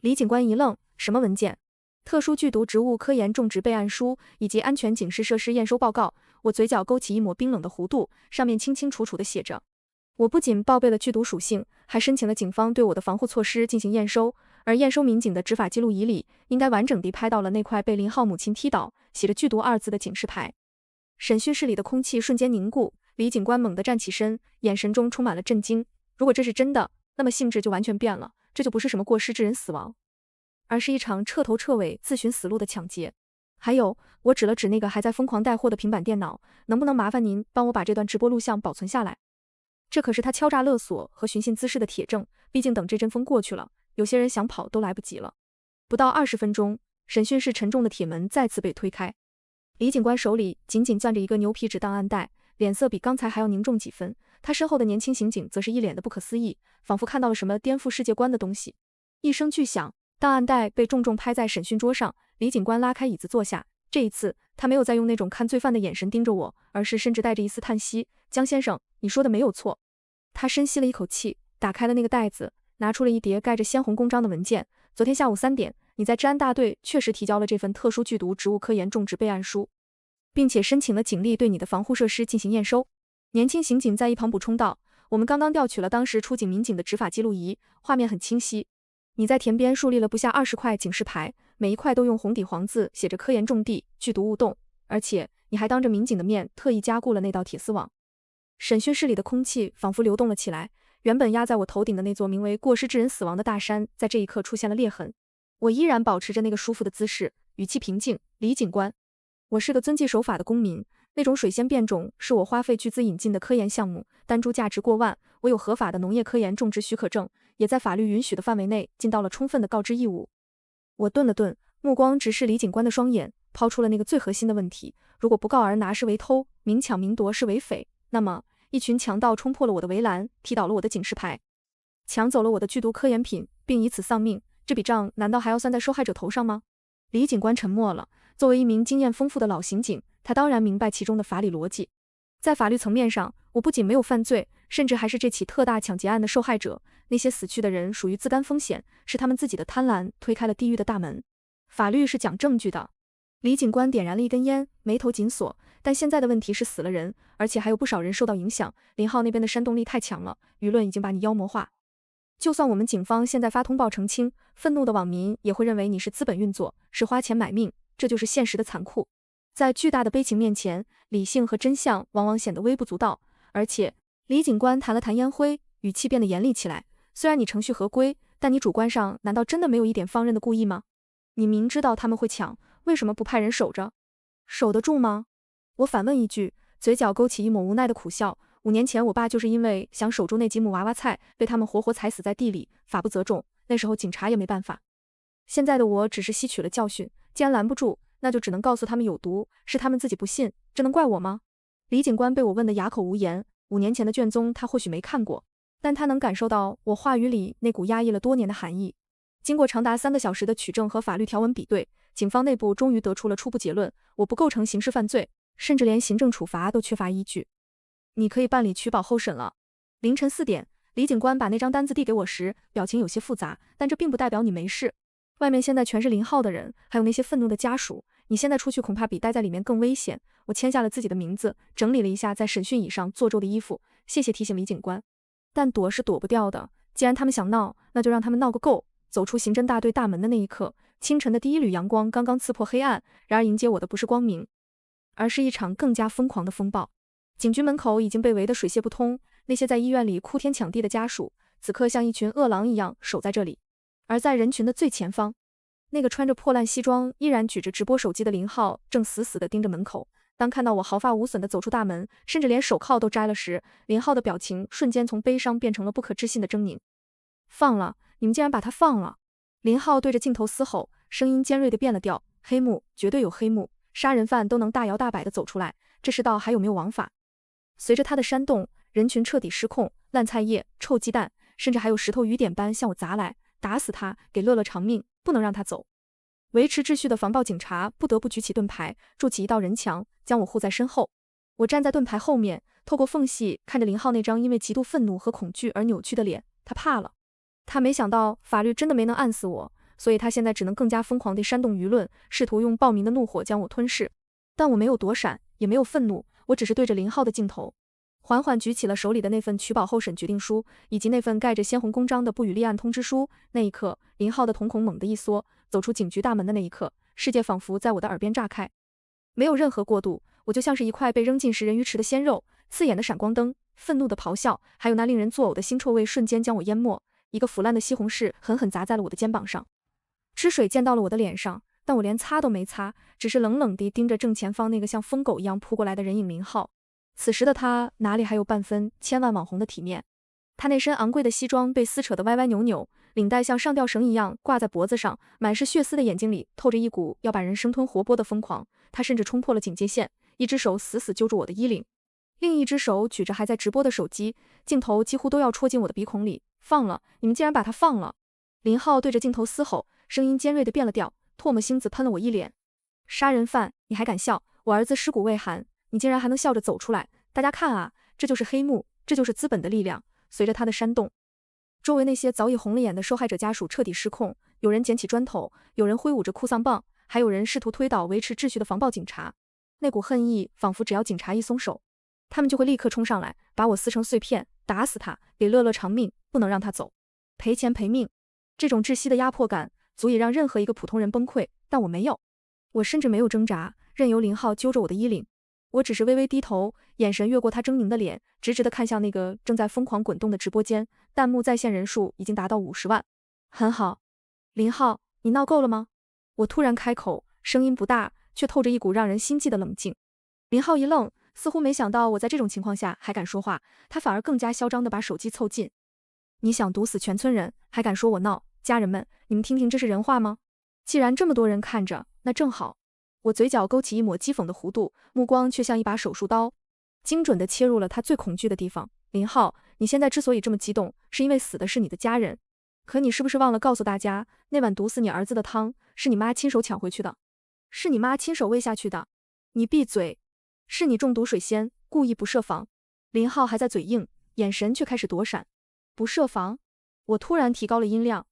李警官一愣，什么文件？特殊剧毒植物科研种植备案书以及安全警示设施验收报告。我嘴角勾起一抹冰冷的弧度，上面清清楚楚地写着，我不仅报备了剧毒属性，还申请了警方对我的防护措施进行验收，而验收民警的执法记录仪里应该完整地拍到了那块被林浩母亲踢倒写着剧毒2字的警示牌。审讯室里的空气瞬间凝固，李警官猛地站起身，眼神中充满了震惊。如果这是真的，那么性质就完全变了，这就不是什么过失致人死亡，而是一场彻头彻尾自寻死路的抢劫。还有，我指了指那个还在疯狂带货的平板电脑，能不能麻烦您帮我把这段直播录像保存下来？这可是他敲诈勒索和寻衅滋事的铁证，毕竟等这阵风过去了，有些人想跑都来不及了。不到20分钟，审讯室沉重的铁门再次被推开。李警官手里紧紧攥着一个牛皮纸档案袋，脸色比刚才还要凝重几分。他身后的年轻刑警则是一脸的不可思议，仿佛看到了什么颠覆世界观的东西。一声巨响，档案袋被重重拍在审讯桌上，李警官拉开椅子坐下。这一次，他没有再用那种看罪犯的眼神盯着我，而是甚至带着一丝叹息：“江先生，你说的没有错。”他深吸了一口气，打开了那个袋子，拿出了一叠盖着鲜红公章的文件。昨天下午3点，你在治安大队确实提交了这份特殊剧毒植物科研种植备案书，并且申请了警力对你的防护设施进行验收。年轻刑警在一旁补充道：“我们刚刚调取了当时出警民警的执法记录仪，画面很清晰。你在田边树立了不下20块警示牌，每一块都用红底黄字写着科研种地，剧毒勿动，而且你还当着民警的面特意加固了那道铁丝网。”审讯室里的空气仿佛流动了起来，原本压在我头顶的那座名为过失致人死亡的大山，在这一刻出现了裂痕。我依然保持着那个舒服的姿势，语气平静：“李警官，我是个遵纪守法的公民，那种水仙变种是我花费巨资引进的科研项目，单株价值过万，我有合法的农业科研种植许可证，也在法律允许的范围内尽到了充分的告知义务。”我顿了顿，目光直视李警官的双眼，抛出了那个最核心的问题：如果不告而拿是为偷，明抢明夺是为匪，那么一群强盗冲破了我的围栏，踢倒了我的警示牌，抢走了我的剧毒科研品，并以此丧命，这笔账难道还要算在受害者头上吗？李警官沉默了。作为一名经验丰富的老刑警，他当然明白其中的法理逻辑。在法律层面上，我不仅没有犯罪，甚至还是这起特大抢劫案的受害者。那些死去的人属于自甘风险，是他们自己的贪婪推开了地狱的大门。法律是讲证据的。李警官点燃了一根烟，眉头紧锁。但现在的问题是死了人，而且还有不少人受到影响。林浩那边的煽动力太强了，舆论已经把你妖魔化。就算我们警方现在发通报澄清，愤怒的网民也会认为你是资本运作，是花钱买命，这就是现实的残酷。在巨大的悲情面前，理性和真相往往显得微不足道。而且，李警官弹了弹烟灰，语气变得严厉起来。虽然你程序合规，但你主观上难道真的没有一点放任的故意吗？你明知道他们会抢，为什么不派人守着？守得住吗？我反问一句，嘴角勾起一抹无奈的苦笑。5年前我爸就是因为想守住那几亩娃娃菜，被他们活活踩死在地里，法不责众，那时候警察也没办法。现在的我只是吸取了教训，既然拦不住，那就只能告诉他们有毒，是他们自己不信，这能怪我吗？李警官被我问得哑口无言。5年前的卷宗他或许没看过，但他能感受到我话语里那股压抑了多年的寒意。经过长达3个小时的取证和法律条文比对，警方内部终于得出了初步结论，我不构成刑事犯罪，甚至连行政处罚都缺乏依据。你可以办理取保候审了。凌晨4点，李警官把那张单子递给我时，表情有些复杂，但这并不代表你没事。外面现在全是林浩的人，还有那些愤怒的家属，你现在出去恐怕比待在里面更危险。我签下了自己的名字，整理了一下在审讯椅上坐皱的衣服，谢谢提醒李警官。但躲是躲不掉的，既然他们想闹，那就让他们闹个够。走出刑侦大队大门的那一刻，清晨的第一缕阳光刚刚刺破黑暗，然而迎接我的不是光明，而是一场更加疯狂的风暴。警局门口已经被围得水泄不通，那些在医院里哭天抢地的家属，此刻像一群饿狼一样守在这里。而在人群的最前方，那个穿着破烂西装依然举着直播手机的林浩正死死地盯着门口。当看到我毫发无损地走出大门，甚至连手铐都摘了时，林浩的表情瞬间从悲伤变成了不可置信的狰狞。放了，你们竟然把他放了！林浩对着镜头嘶吼，声音尖锐地变了调。黑幕，绝对有黑幕，杀人犯都能大摇大摆地走出来，这世道还有没有王法？随着他的煽动，人群彻底失控，烂菜叶、臭鸡蛋，甚至还有石头雨点般向我砸来。打死他，给乐乐偿命，不能让他走。维持秩序的防暴警察不得不举起盾牌，筑起一道人墙，将我护在身后。我站在盾牌后面，透过缝隙看着林浩那张因为极度愤怒和恐惧而扭曲的脸，他怕了。他没想到法律真的没能按死我，所以他现在只能更加疯狂地煽动舆论，试图用暴民的怒火将我吞噬。但我没有躲闪，也没有愤怒，我只是对着林浩的镜头，缓缓举起了手里的那份取保候审决定书，以及那份盖着鲜红公章的不予立案通知书。那一刻，林浩的瞳孔猛地一缩，走出警局大门的那一刻，世界仿佛在我的耳边炸开。没有任何过渡，我就像是一块被扔进食人鱼池的鲜肉，刺眼的闪光灯，愤怒的咆哮，还有那令人作呕的腥臭味瞬间将我淹没。一个腐烂的西红柿狠狠砸在了我的肩膀上，汁水溅到了我的脸上，但我连擦都没擦，只是冷冷地盯着正前方那个像疯狗一样扑过来的人影林浩。此时的他哪里还有半分千万网红的体面？他那身昂贵的西装被撕扯得歪歪扭扭，领带像上吊绳一样挂在脖子上，满是血丝的眼睛里透着一股要把人生吞活剥的疯狂。他甚至冲破了警戒线，一只手死死揪住我的衣领。另一只手举着还在直播的手机，镜头几乎都要戳进我的鼻孔里。放了，你们竟然把它放了！林浩对着镜头嘶吼，声音尖锐的变了调，唾沫星子喷了我一脸。杀人犯，你还敢笑？我儿子尸骨未寒，你竟然还能笑着走出来！大家看啊，这就是黑幕，这就是资本的力量。随着他的煽动，周围那些早已红了眼的受害者家属彻底失控，有人捡起砖头，有人挥舞着哭丧棒，还有人试图推倒维持秩序的防暴警察。那股恨意仿佛只要警察一松手，他们就会立刻冲上来，把我撕成碎片，打死他，给乐乐偿命，不能让他走，赔钱赔命。这种窒息的压迫感足以让任何一个普通人崩溃，但我没有，我甚至没有挣扎，任由林浩揪着我的衣领。我只是微微低头，眼神越过他狰狞的脸，直直地看向那个正在疯狂滚动的直播间，弹幕在线人数已经达到50万。很好，林浩，你闹够了吗？我突然开口，声音不大，却透着一股让人心悸的冷静。林浩一愣，似乎没想到我在这种情况下还敢说话，他反而更加嚣张地把手机凑近。你想毒死全村人，还敢说我闹？家人们，你们听听，这是人话吗？既然这么多人看着，那正好。我嘴角勾起一抹讥讽的弧度，目光却像一把手术刀，精准地切入了他最恐惧的地方。林浩，你现在之所以这么激动，是因为死的是你的家人。可你是不是忘了告诉大家，那碗毒死你儿子的汤，是你妈亲手抢回去的，是你妈亲手喂下去的？你闭嘴！是你中毒水仙，故意不设防。林浩还在嘴硬，眼神却开始躲闪。不设防？我突然提高了音量，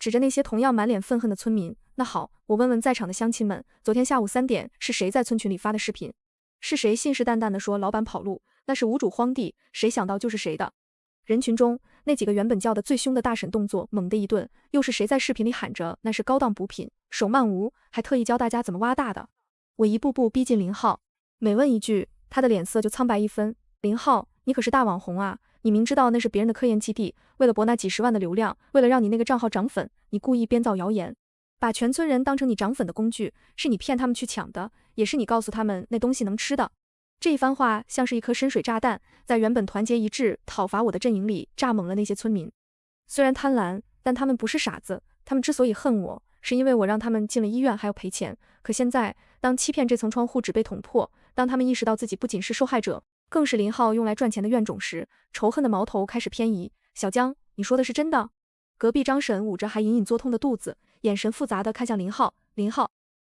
指着那些同样满脸愤恨的村民。那好，我问问在场的乡亲们，昨天下午3点是谁在村群里发的视频？是谁信誓旦旦地说老板跑路，那是无主荒地，谁想到就是谁的？人群中那几个原本叫的最凶的大婶动作猛地一顿，又是谁在视频里喊着那是高档补品，手慢无，还特意教大家怎么挖大的？我一步步逼近林浩，每问一句，他的脸色就苍白一分。林浩，你可是大网红啊，你明知道那是别人的科研基地，为了博那几10万的流量，为了让你那个账号涨粉，你故意编造谣言，把全村人当成你涨粉的工具，是你骗他们去抢的，也是你告诉他们那东西能吃的。这一番话像是一颗深水炸弹，在原本团结一致讨伐我的阵营里炸懵了那些村民。虽然贪婪，但他们不是傻子，他们之所以恨我，是因为我让他们进了医院还要赔钱。可现在，当欺骗这层窗户纸被捅破，当他们意识到自己不仅是受害者，更是林浩用来赚钱的怨种时，仇恨的矛头开始偏移。小江，你说的是真的？隔壁张婶捂着还隐隐作痛的肚子，眼神复杂地看向林浩。林浩，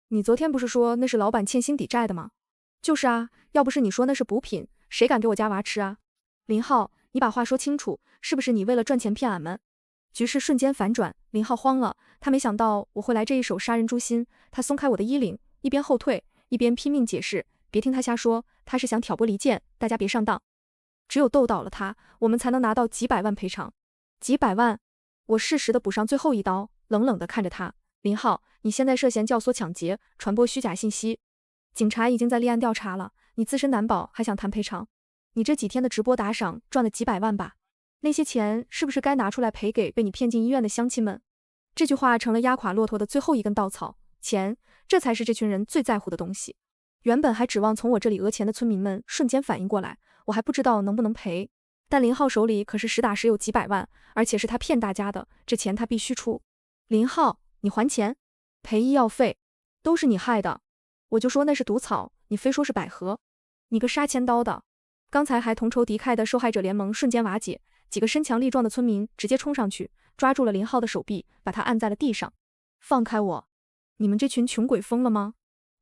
你昨天不是说那是老板欠薪抵债的吗？就是啊，要不是你说那是补品，谁敢给我家娃吃啊？林浩，你把话说清楚，是不是你为了赚钱骗俺们？局势瞬间反转，林浩慌了，他没想到我会来这一手杀人诛心，他松开我的衣领，一边后退，一边拼命解释，别听他瞎说，他是想挑拨离间，大家别上当。只有斗倒了他，我们才能拿到几百万赔偿。几百万？我适时地补上最后一刀，冷冷地看着他。林浩，你现在涉嫌教唆抢劫，传播虚假信息，警察已经在立案调查了，你自身难保，还想谈赔偿？你这几天的直播打赏赚了几百万吧？那些钱是不是该拿出来赔给被你骗进医院的乡亲们？这句话成了压垮骆驼的最后一根稻草，钱，这才是这群人最在乎的东西。原本还指望从我这里讹钱的村民们瞬间反应过来，我还不知道能不能赔，但林浩手里可是实打实有几百万，而且是他骗大家的，这钱他必须出。林浩，你还钱，赔医药费，都是你害的。我就说那是毒草，你非说是百合，你个杀千刀的！刚才还同仇敌忾的受害者联盟瞬间瓦解，几个身强力壮的村民直接冲上去，抓住了林浩的手臂，把他按在了地上。放开我！你们这群穷鬼疯了吗？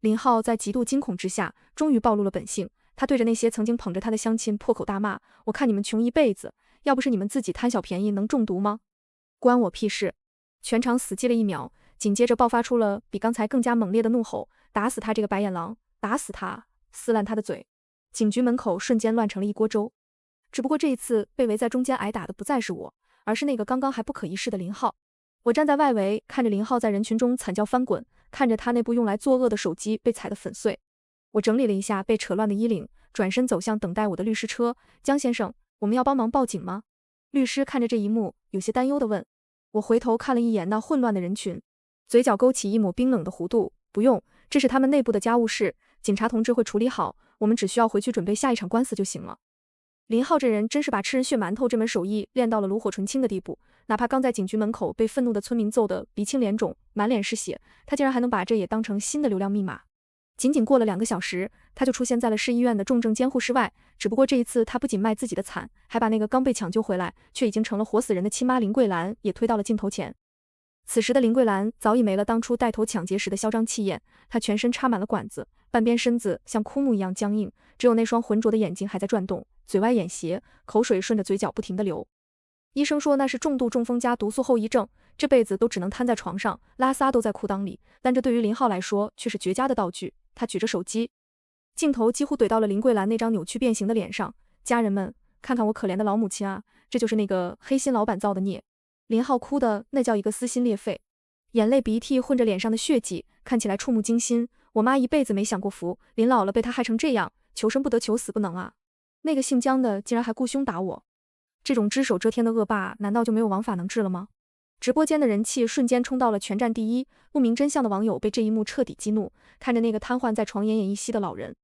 林浩在极度惊恐之下，终于暴露了本性。他对着那些曾经捧着他的乡亲破口大骂：我看你们穷一辈子，要不是你们自己贪小便宜，能中毒吗？关我屁事！全场死寂了1秒，紧接着爆发出了比刚才更加猛烈的怒吼：打死他这个白眼狼！打死他！撕烂他的嘴！警局门口瞬间乱成了一锅粥。只不过这一次被围在中间挨打的不再是我，而是那个刚刚还不可一世的林浩。我站在外围，看着林浩在人群中惨叫翻滚，看着他那部用来作恶的手机被踩得粉碎。我整理了一下被扯乱的衣领，转身走向等待我的律师车。江先生，我们要帮忙报警吗？律师看着这一幕，有些担忧地问。我回头看了一眼那混乱的人群，嘴角勾起一抹冰冷的弧度。不用，这是他们内部的家务事，警察同志会处理好，我们只需要回去准备下一场官司就行了。林浩这人真是把吃人血馒头这门手艺练到了炉火纯青的地步，哪怕刚在警局门口被愤怒的村民揍得鼻青脸肿，满脸是血，他竟然还能把这也当成新的流量密码。仅仅过了2个小时，他就出现在了市医院的重症监护室外。只不过这一次，他不仅卖自己的惨，还把那个刚被抢救回来却已经成了活死人的亲妈林桂兰也推到了镜头前。此时的林桂兰早已没了当初带头抢劫时的嚣张气焰，她全身插满了管子，半边身子像枯木一样僵硬，只有那双浑浊的眼睛还在转动，嘴歪眼斜，口水顺着嘴角不停地流。医生说那是重度中风加毒素后遗症，这辈子都只能瘫在床上，拉撒都在裤裆里，但这对于林浩来说却是绝佳的道具。他举着手机，镜头几乎怼到了林桂兰那张扭曲变形的脸上。家人们，看看我可怜的老母亲啊，这就是那个黑心老板造的孽。林浩哭的那叫一个撕心裂肺，眼泪鼻涕混着脸上的血迹，看起来触目惊心。我妈一辈子没享过福，临老了被他害成这样，求生不得求死不能啊！那个姓姜的竟然还雇凶打我，这种只手遮天的恶霸难道就没有王法能治了吗？直播间的人气瞬间冲到了全站第一，不明真相的网友被这一幕彻底激怒，看着那个瘫痪在床奄奄一息的老人，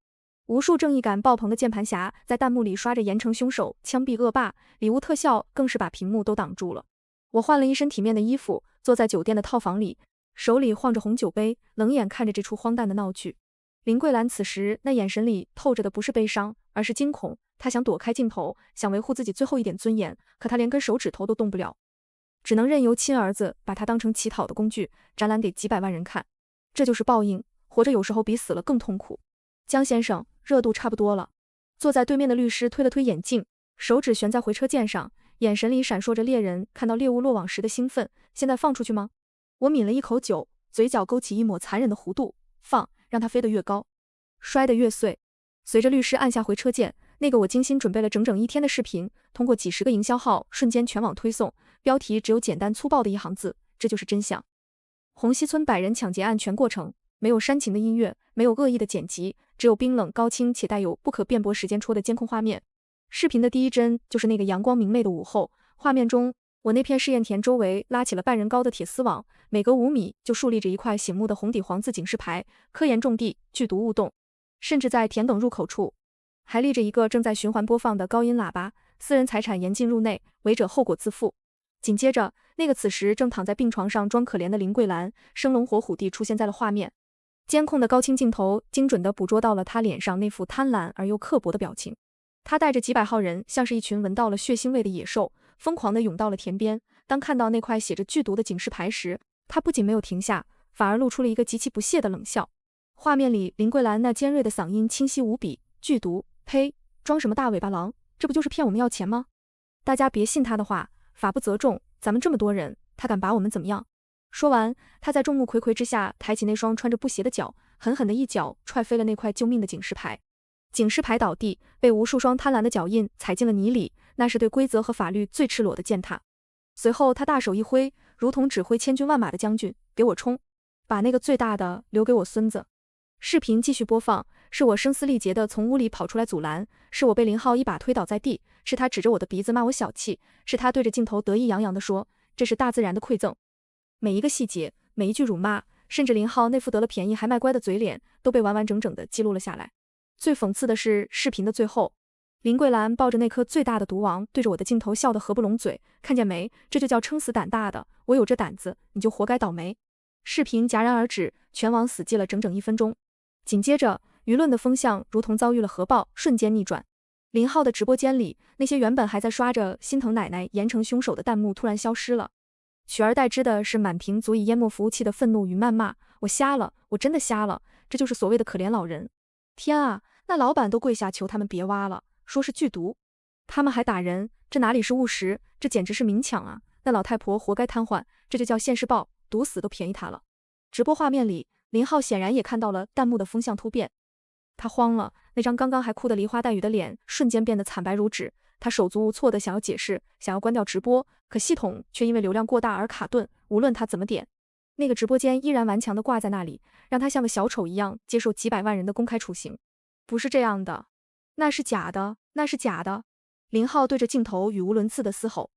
无数正义感爆棚的键盘侠在弹幕里刷着严惩凶手，枪毙恶霸，礼物特效更是把屏幕都挡住了。我换了一身体面的衣服，坐在酒店的套房里，手里晃着红酒杯，冷眼看着这出荒诞的闹剧。林桂兰此时那眼神里透着的不是悲伤，而是惊恐，她想躲开镜头，想维护自己最后一点尊严，可她连根手指头都动不了，只能任由亲儿子把她当成乞讨的工具，展览给几百万人看。这就是报应，活着有时候比死了更痛苦。姜先生，热度差不多了。坐在对面的律师推了推眼镜，手指悬在回车键上，眼神里闪烁着猎人看到猎物落网时的兴奋。现在放出去吗？我抿了一口酒，嘴角勾起一抹残忍的弧度。放，让它飞得越高，摔得越碎。随着律师按下回车键，那个我精心准备了整整1天的视频，通过几十个营销号瞬间全网推送，标题只有简单粗暴的一行字：这就是真相。红溪村百人抢劫案全过程，没有煽情的音乐，没有恶意的剪辑，只有冰冷高清且带有不可辩驳时间戳的监控画面。视频的第一帧就是那个阳光明媚的午后，画面中我那片试验田周围拉起了半人高的铁丝网，每隔5米就竖立着一块醒目的红底黄字警示牌，科研种地，剧毒勿动。甚至在田埂入口处还立着一个正在循环播放的高音喇叭，私人财产严禁入内，违者后果自负。紧接着，那个此时正躺在病床上装可怜的林桂兰生龙活虎地出现在了画面，监控的高清镜头精准地捕捉到了她脸上那副贪婪而又刻薄的表情。她带着几百号人，像是一群闻到了血腥味的野兽，疯狂地涌到了田边。当看到那块写着剧毒的警示牌时，她不仅没有停下，反而露出了一个极其不屑的冷笑。画面里林桂兰那尖锐的嗓音清晰无比，剧毒，呸，装什么大尾巴狼，这不就是骗我们要钱吗？大家别信他的话，法不责众，咱们这么多人，他敢把我们怎么样？说完，他在众目睽睽之下抬起那双穿着布鞋的脚，狠狠地一脚踹飞了那块救命的警示牌。警示牌倒地，被无数双贪婪的脚印踩进了泥里，那是对规则和法律最赤裸的践踏。随后他大手一挥，如同指挥千军万马的将军，给我冲，把那个最大的留给我孙子。视频继续播放，是我声嘶力竭地从屋里跑出来阻拦，是我被林浩一把推倒在地，是他指着我的鼻子骂我小气，是他对着镜头得意洋洋地说，这是大自然的馈赠。每一个细节，每一句辱骂，甚至林浩那副得了便宜还卖乖的嘴脸，都被完完整整地记录了下来。最讽刺的是，视频的最后，林桂兰抱着那颗最大的毒王，对着我的镜头笑得合不拢嘴，看见没？这就叫撑死胆大的，我有这胆子，你就活该倒霉。视频戛然而止，全网死寂了整整1分钟。紧接着，舆论的风向如同遭遇了核爆，瞬间逆转。林浩的直播间里，那些原本还在刷着心疼奶奶严惩凶手的弹幕突然消失了，取而代之的是满屏足以淹没服务器的愤怒与谩骂。我瞎了，我真的瞎了，这就是所谓的可怜老人。天啊，那老板都跪下求他们别挖了，说是剧毒，他们还打人，这哪里是务实，这简直是明抢啊！那老太婆活该瘫痪，这就叫现世报，毒死都便宜她了。直播画面里，林浩显然也看到了弹幕的风向突变，他慌了，那张刚刚还哭得梨花带雨的脸瞬间变得惨白如纸。他手足无措地想要解释，想要关掉直播，可系统却因为流量过大而卡顿，无论他怎么点，那个直播间依然顽强地挂在那里，让他像个小丑一样接受几百万人的公开处刑。不是这样的，那是假的，那是假的。林浩对着镜头语无伦次地嘶吼，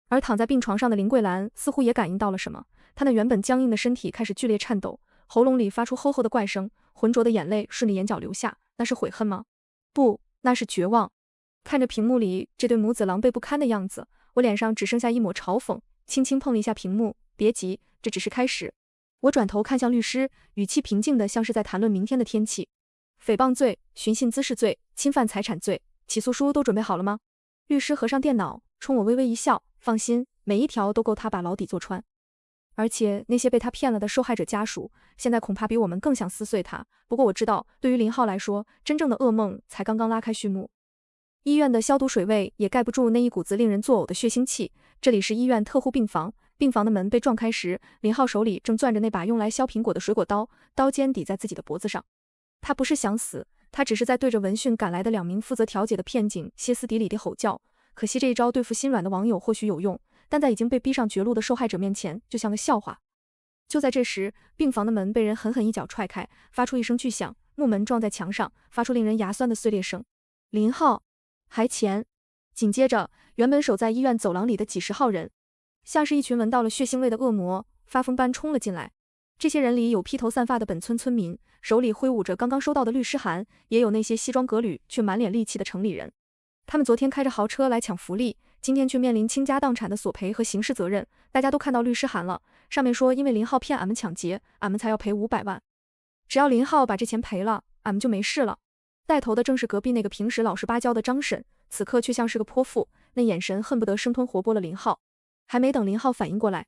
而躺在病床上的林桂兰似乎也感应到了什么，她那原本僵硬的身体开始剧烈颤抖，喉咙里发出吼吼的怪声，浑浊的眼泪顺着眼角流下。那是悔恨吗？不，那是绝望。看着屏幕里这对母子狼狈不堪的样子，我脸上只剩下一抹嘲讽，轻轻碰了一下屏幕，别急，这只是开始。我转头看向律师，语气平静的像是在谈论明天的天气。诽谤罪、寻衅滋事罪、侵犯财产罪，起诉书都准备好了吗？律师合上电脑，冲我微微一笑，放心，每一条都够他把牢底坐穿。而且那些被他骗了的受害者家属，现在恐怕比我们更想撕碎他。不过我知道，对于林浩来说，真正的噩梦才刚刚拉开序幕。医院的消毒水味也盖不住那一股子令人作呕的血腥气。这里是医院特护病房，病房的门被撞开时，林浩手里正攥着那把用来削苹果的水果刀，刀尖抵在自己的脖子上。他不是想死，他只是在对着闻讯赶来的2名负责调解的骗警歇斯底里地吼叫。可惜这一招对付心软的网友或许有用，但在已经被逼上绝路的受害者面前，就像个笑话。就在这时，病房的门被人狠狠一脚踹开，发出一声巨响，木门撞在墙上，发出令人牙酸的碎裂声。林浩，还钱！紧接着，原本守在医院走廊里的几十号人，像是一群闻到了血腥味的恶魔，发疯般冲了进来。这些人里有披头散发的本村村民，手里挥舞着刚刚收到的律师函，也有那些西装革履却满脸戾气的城里人。他们昨天开着豪车来抢福利，今天却面临倾家荡产的索赔和刑事责任。大家都看到律师函了，上面说因为林浩骗俺们抢劫，俺们才要赔500万。只要林浩把这钱赔了，俺们就没事了。带头的正是隔壁那个平时老实巴交的张婶，此刻却像是个泼妇，那眼神恨不得生吞活剥了林浩。还没等林浩反应过来，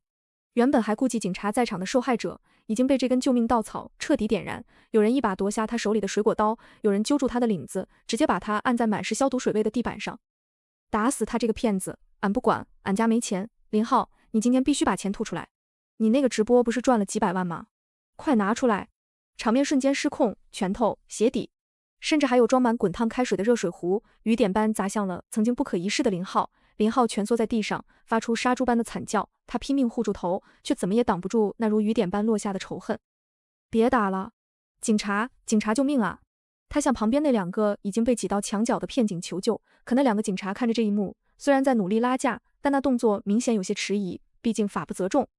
原本还顾忌警察在场的受害者已经被这根救命稻草彻底点燃。有人一把夺下他手里的水果刀，有人揪住他的领子，直接把他按在满是消毒水味的地板上。打死他这个骗子，俺不管，俺家没钱。林浩，你今天必须把钱吐出来。你那个直播不是赚了几百万吗？快拿出来！场面瞬间失控，拳头、鞋底，甚至还有装满滚烫开水的热水壶，雨点般砸向了曾经不可一世的林浩。林浩蜷缩在地上，发出杀猪般的惨叫，他拼命护住头，却怎么也挡不住那如雨点般落下的仇恨。别打了！警察，警察救命啊！他向旁边那2个已经被挤到墙角的骗警求救，可那2个警察看着这一幕，虽然在努力拉架，但那动作明显有些迟疑，毕竟法不责众。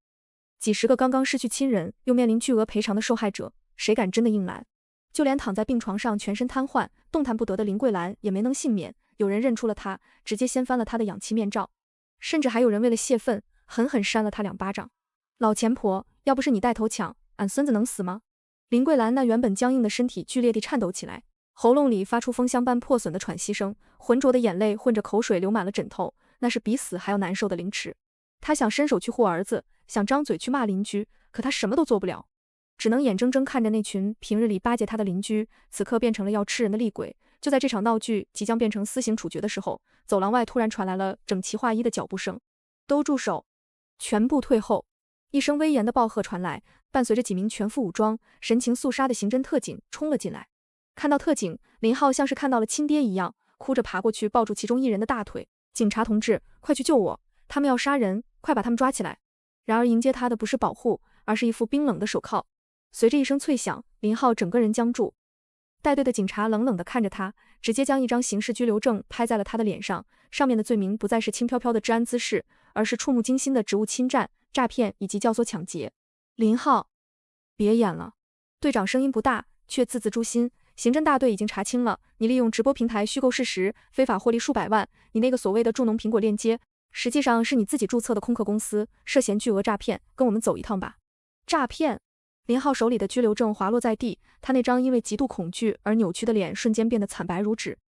几十个刚刚失去亲人又面临巨额赔偿的受害者，谁敢真的硬来？就连躺在病床上全身瘫痪、动弹不得的林桂兰也没能幸免。有人认出了他，直接掀翻了他的氧气面罩，甚至还有人为了泄愤，狠狠扇了他2巴掌。老钱婆，要不是你带头抢，俺孙子能死吗？林桂兰那原本僵硬的身体剧烈地颤抖起来，喉咙里发出风箱般破损的喘息声，浑浊的眼泪混着口水流满了枕头，那是比死还要难受的凌迟。他想伸手去护儿子，想张嘴去骂邻居，可他什么都做不了，只能眼睁睁看着那群平日里巴结他的邻居，此刻变成了要吃人的厉鬼。就在这场闹剧即将变成私刑处决的时候，走廊外突然传来了整齐划一的脚步声。都住手！全部退后！一声威严的暴喝传来，伴随着几名全副武装、神情肃杀的刑侦特警冲了进来。看到特警，林浩像是看到了亲爹一样，哭着爬过去抱住其中一人的大腿。警察同志，快去救我！他们要杀人，快把他们抓起来！然而迎接他的不是保护，而是一副冰冷的手铐。随着一声脆响，林浩整个人僵住。带队的警察冷冷地看着他，直接将一张刑事拘留证拍在了他的脸上，上面的罪名不再是轻飘飘的治安滋事，而是触目惊心的职务侵占、诈骗以及教唆抢劫。林浩，别演了！队长声音不大，却字字诛心。刑侦大队已经查清了，你利用直播平台虚构事实，非法获利数百万。你那个所谓的助农苹果链接，实际上是你自己注册的空壳公司，涉嫌巨额诈骗。跟我们走一趟吧。诈骗！林浩手里的拘留证滑落在地，他那张因为极度恐惧而扭曲的脸瞬间变得惨白如纸。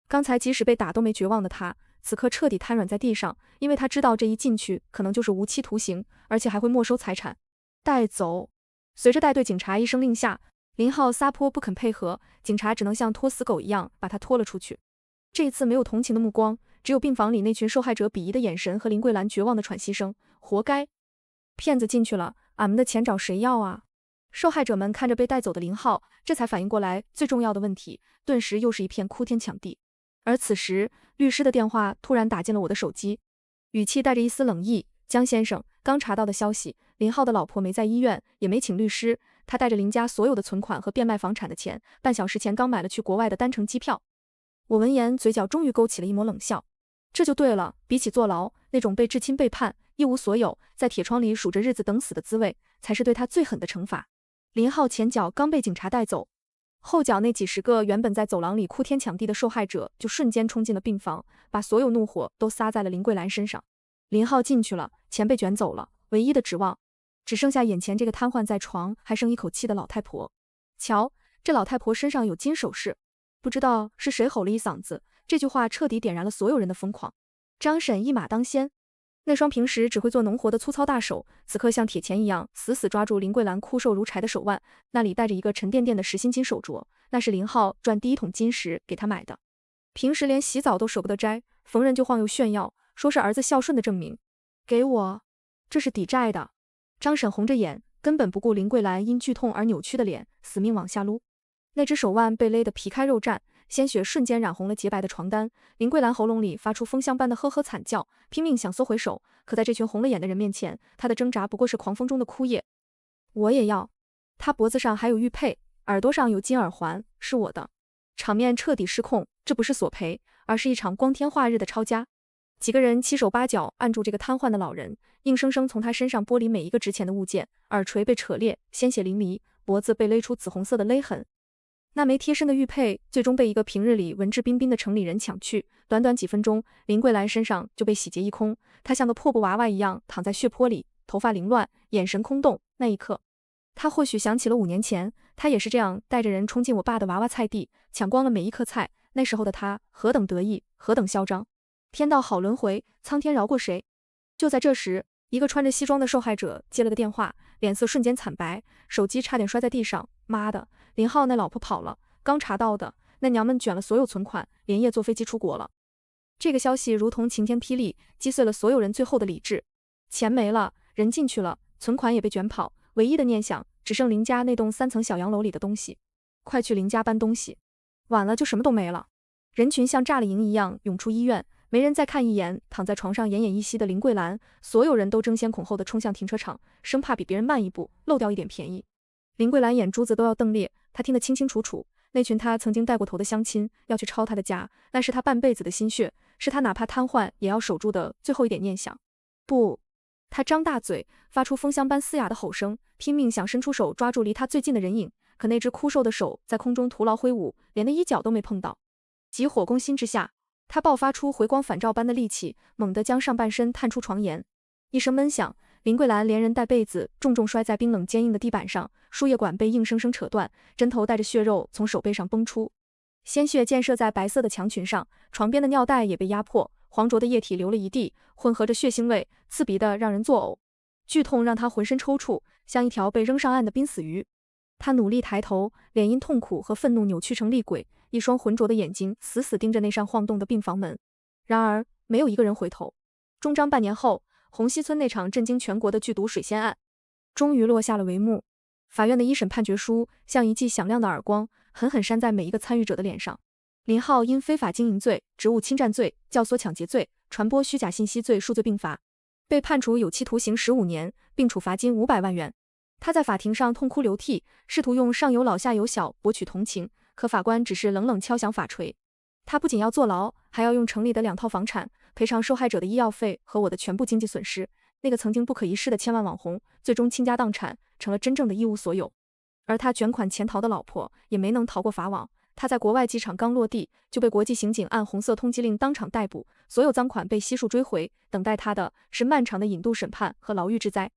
刚才即使被打都没绝望的他，此刻彻底瘫软在地上，因为他知道这一进去可能就是无期徒刑，而且还会没收财产。带走！随着带队警察一声令下，林浩撒泼不肯配合，警察只能像拖死狗一样把他拖了出去。这一次没有同情的目光，只有病房里那群受害者鄙夷的眼神和林桂兰绝望的喘息声。活该！骗子进去了，俺们的钱找谁要啊？受害者们看着被带走的林浩，这才反应过来最重要的问题，顿时又是一片哭天抢地。而此时，律师的电话突然打进了我的手机，语气带着一丝冷意：江先生，刚查到的消息，林浩的老婆没在医院，也没请律师，他带着林家所有的存款和变卖房产的钱，半小时前刚买了去国外的单程机票。我闻言，嘴角终于勾起了一抹冷笑。这就对了，比起坐牢，那种被至亲背叛、一无所有，在铁窗里数着日子等死的滋味，才是对他最狠的惩罚。林浩前脚刚被警察带走，后脚那几十个原本在走廊里哭天抢地的受害者就瞬间冲进了病房，把所有怒火都撒在了林桂兰身上。林浩进去了，钱被卷走了，唯一的指望只剩下眼前这个瘫痪在床还剩一口气的老太婆。瞧，这老太婆身上有金首饰。不知道是谁吼了一嗓子，这句话彻底点燃了所有人的疯狂。张婶一马当先，那双平时只会做农活的粗糙大手，此刻像铁钳一样死死抓住林桂兰枯瘦如柴的手腕，那里戴着一个沉甸甸的实心金手镯，那是林浩赚第一桶金时给她买的。平时连洗澡都舍不得摘，逢人就晃悠炫耀，说是儿子孝顺的证明。给我，这是抵债的。张婶红着眼，根本不顾林桂兰因剧痛而扭曲的脸，死命往下撸。那只手腕被勒得皮开肉绽，鲜血瞬间染红了洁白的床单。林桂兰喉咙里发出风箱般的呵呵惨叫，拼命想缩回手，可在这群红了眼的人面前，她的挣扎不过是狂风中的枯叶。我也要。她脖子上还有玉佩，耳朵上有金耳环，是我的。场面彻底失控，这不是索赔，而是一场光天化日的抄家。几个人七手八脚按住这个瘫痪的老人，硬生生从他身上剥离每一个值钱的物件，耳垂被扯裂，鲜血淋漓，脖子被勒出紫红色的勒痕。那枚贴身的玉佩最终被一个平日里文质彬彬的城里人抢去，短短几分钟，林桂兰身上就被洗劫一空，她像个破布娃娃一样躺在血泊里，头发凌乱，眼神空洞。那一刻，她或许想起了5年前，她也是这样带着人冲进我爸的娃娃菜地，抢光了每一颗菜，那时候的她何等得意，何等嚣张。天道好轮回，苍天饶过谁。就在这时，一个穿着西装的受害者接了个电话，脸色瞬间惨白，手机差点摔在地上。妈的，林浩那老婆跑了，刚查到的，那娘们卷了所有存款，连夜坐飞机出国了。这个消息如同晴天霹雳，击碎了所有人最后的理智。钱没了，人进去了，存款也被卷跑，唯一的念想只剩林家那栋3层小洋楼里的东西。快去林家搬东西，晚了就什么都没了。人群像炸了营一样涌出医院，没人再看一眼躺在床上奄奄一息的林桂兰，所有人都争先恐后的冲向停车场，生怕比别人慢一步，漏掉一点便宜。林桂兰眼珠子都要瞪裂，她听得清清楚楚，那群她曾经带过头的乡亲要去抄她的家，那是她半辈子的心血，是她哪怕瘫痪也要守住的最后一点念想。不，她张大嘴，发出风箱般嘶哑的吼声，拼命想伸出手抓住离她最近的人影，可那只枯瘦的手在空中徒劳挥舞，连那衣角都没碰到。急火攻心之下，她爆发出回光返照般的力气，猛地将上半身探出床沿。一声闷响，林桂兰连人带被子重重摔在冰冷坚硬的地板上，输液管被硬生生扯断，针头带着血肉从手背上崩出，鲜血溅射在白色的墙裙上，床边的尿袋也被压破，黄浊的液体流了一地，混合着血腥味，刺鼻的让人作呕。剧痛让她浑身抽搐，像一条被扔上岸的濒死鱼。她努力抬头，脸因痛苦和愤怒扭曲成厉鬼，一双浑浊的眼睛死死盯着那扇晃动的病房门。然而没有一个人回头。终章半年后，红溪村那场震惊全国的剧毒水仙案终于落下了帷幕。法院的一审判决书像一记响亮的耳光，狠狠扇在每一个参与者的脸上。林浩因非法经营罪、职务侵占罪、教唆抢劫罪、传播虚假信息罪数罪并罚，被判处有期徒刑15年，并处罚金500万元。他在法庭上痛哭流涕，试图用上有老下有小博取同情，可法官只是冷冷敲响法锤。他不仅要坐牢，还要用城里的2套房产赔偿受害者的医药费和我的全部经济损失。那个曾经不可一世的千万网红，最终倾家荡产，成了真正的一无所有。而他卷款潜逃的老婆也没能逃过法网。他在国外机场刚落地，就被国际刑警按红色通缉令当场逮捕，所有赃款被悉数追回，等待他的是漫长的引渡审判和牢狱之灾。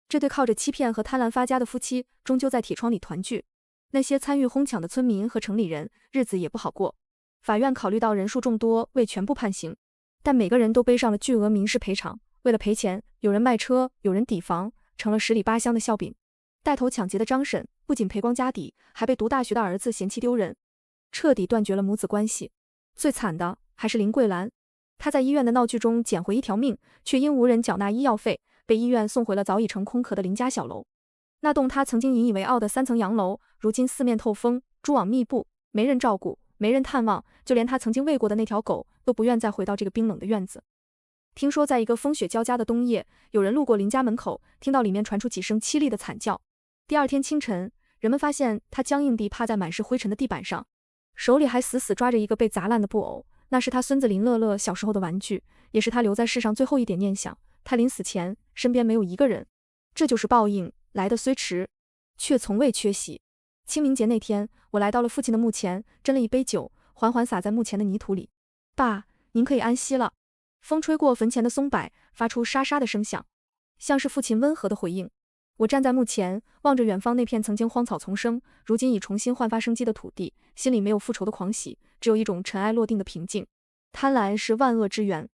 这对靠着欺骗和贪婪发家的夫妻，终究在铁窗里团聚。那些参与哄抢的村民和城里人，日子也不好过。法院考虑到人数众多，未全部判刑，但每个人都背上了巨额民事赔偿。为了赔钱，有人卖车，有人抵房，成了十里八乡的笑柄。带头抢劫的张婶不仅赔光家底，还被读大学的儿子嫌弃丢人，彻底断绝了母子关系。最惨的还是林桂兰，她在医院的闹剧中捡回一条命，却因无人缴纳医药费，被医院送回了早已成空壳的林家小楼。那栋她曾经引以为傲的3层洋楼，如今四面透风，蛛网密布，没人照顾，没人探望，就连她曾经喂过的那条狗都不愿再回到这个冰冷的院子。听说在一个风雪交加的冬夜，有人路过林家门口，听到里面传出几声凄厉的惨叫。第二天清晨，人们发现他僵硬地趴在满是灰尘的地板上，手里还死死抓着一个被砸烂的布偶，那是他孙子林乐乐小时候的玩具，也是他留在世上最后一点念想。他临死前身边没有一个人，这就是报应，来得虽迟，却从未缺席。清明节那天，我来到了父亲的墓前，斟了一杯酒，缓缓洒在墓前的泥土里。爸，您可以安息了。风吹过坟前的松柏，发出沙沙的声响，像是父亲温和的回应。我站在墓前，望着远方那片曾经荒草丛生，如今已重新焕发生机的土地，心里没有复仇的狂喜，只有一种尘埃落定的平静。贪婪是万恶之源，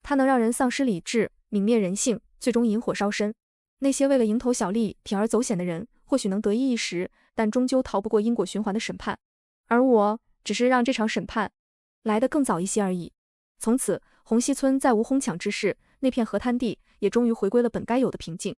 它能让人丧失理智，泯灭人性，最终引火烧身。那些为了蝇头小利铤而走险的人，或许能得意一时，但终究逃不过因果循环的审判。而我只是让这场审判来得更早一些而已。从此，红溪村再无哄抢之事，那片河滩地也终于回归了本该有的平静。